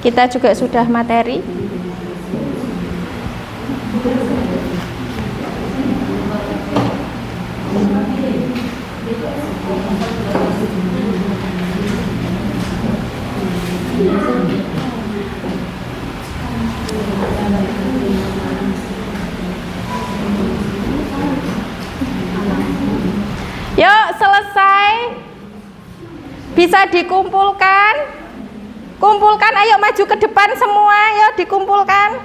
S1: kita juga sudah materi. Yuk, selesai. Bisa dikumpulkan. Kumpulkan, ayo maju ke depan semua. Yuk, dikumpulkan.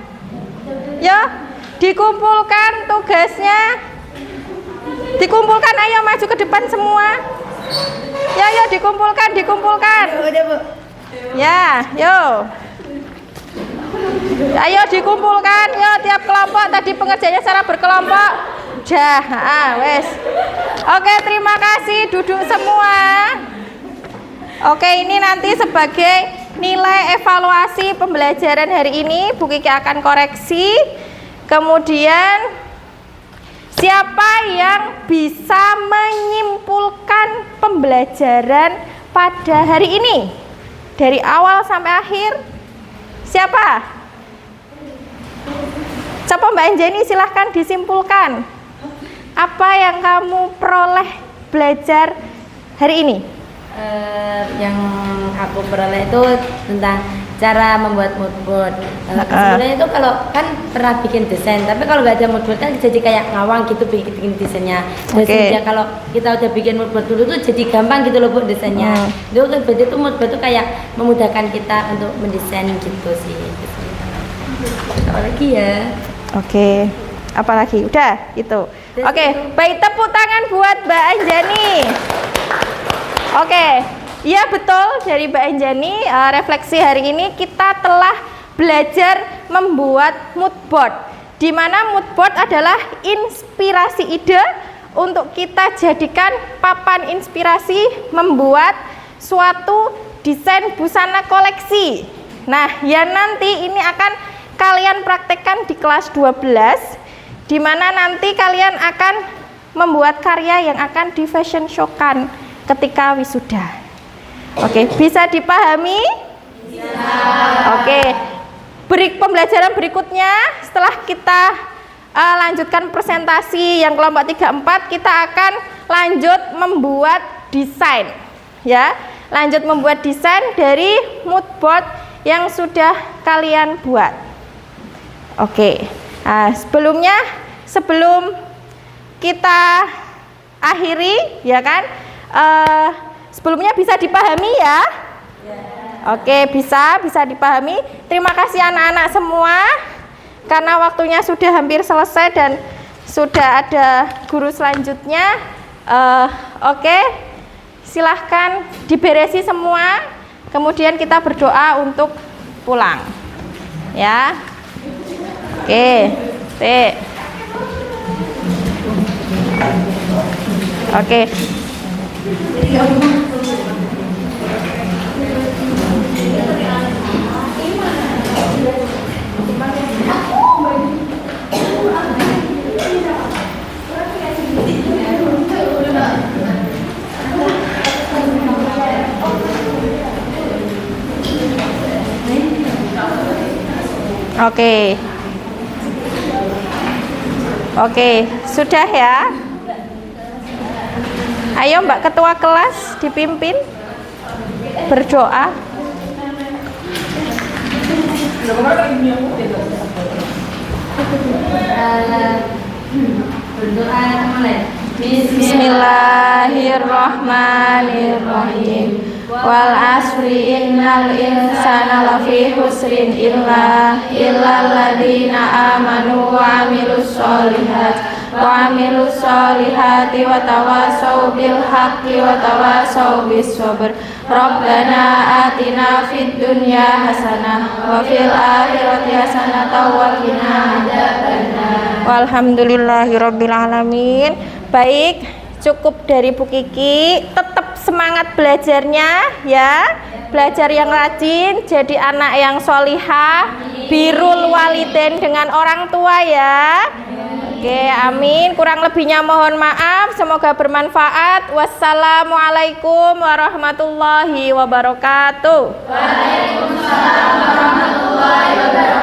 S1: Yuk, dikumpulkan tugasnya. Dikumpulkan, ayo maju ke depan semua. Ya, yuk dikumpulkan, dikumpulkan. Ya, yuk. Ayo dikumpulkan, yuk tiap kelompok. Tadi pengerjaannya secara berkelompok. Wes. Oke, terima kasih. Duduk semua. Oke, ini nanti sebagai nilai evaluasi pembelajaran hari ini, Bu Kiki akan koreksi. Kemudian siapa yang bisa menyimpulkan pembelajaran pada hari ini dari awal sampai akhir? Siapa? Coba Mbak Anjani, silahkan disimpulkan. Apa yang kamu peroleh belajar hari ini?
S4: Yang aku peroleh itu tentang cara membuat mood board. Sebenarnya itu kalau kan pernah bikin desain, tapi kalau nggak ada mood board kan jadi kayak ngawang gitu bikin desainnya. Terus kalau kita udah bikin mood board dulu tuh jadi gampang gitu loh buat desainnya. Itu berarti itu mood board tuh kayak memudahkan kita untuk mendesain gitu sih. Apa lagi ya?
S1: Oke, apalagi? Udah itu. Oke, baik, tepuk tangan buat Mbak Anjani. Oke, iya betul, dari Mbak Anjani, refleksi hari ini kita telah belajar membuat mood board, di mana mood board adalah inspirasi ide untuk kita jadikan papan inspirasi membuat suatu desain busana koleksi. Nah, ya nanti ini akan kalian praktekkan di kelas 12, di mana nanti kalian akan membuat karya yang akan di fashion show-kan ketika wisuda. Oke, bisa dipahami? Bisa. Oke, pembelajaran berikutnya setelah kita lanjutkan presentasi yang kelompok 3-4, kita akan lanjut membuat desain. Ya, lanjut membuat desain dari mood board yang sudah kalian buat. Oke, nah, sebelum kita akhiri, ya kan? Sebelumnya bisa dipahami ya? Oke, bisa dipahami. Terima kasih anak-anak semua, karena waktunya sudah hampir selesai dan sudah ada guru selanjutnya. Oke, silahkan diberesi semua, kemudian kita berdoa untuk pulang. Ya, oke, oke. Oke, sudah ya. Ayo Mbak Ketua kelas dipimpin berdoa.
S4: Berdoa mulai.
S1: Bismillahirrahmanirrahim. Wal asri innal insana lafi husrin illa alladziina amanu wa amilus solihati wa tawassaw bil haqqi wa tawassaw bis sabr. Rabbana atina fid dunya hasanah wa fil akhirati hasanah wa qina adzabannar. Walhamdulillahirabbil alamin. Baik, Cukup dari Bu Kiki. Tetap semangat belajarnya ya. Belajar yang rajin, jadi anak yang solihah, birrul walidain dengan orang tua ya. Oke, amin. Kurang lebihnya mohon maaf. Semoga bermanfaat. Wassalamualaikum warahmatullahi wabarakatuh.
S5: Waalaikumsalam warahmatullahi wabarakatuh.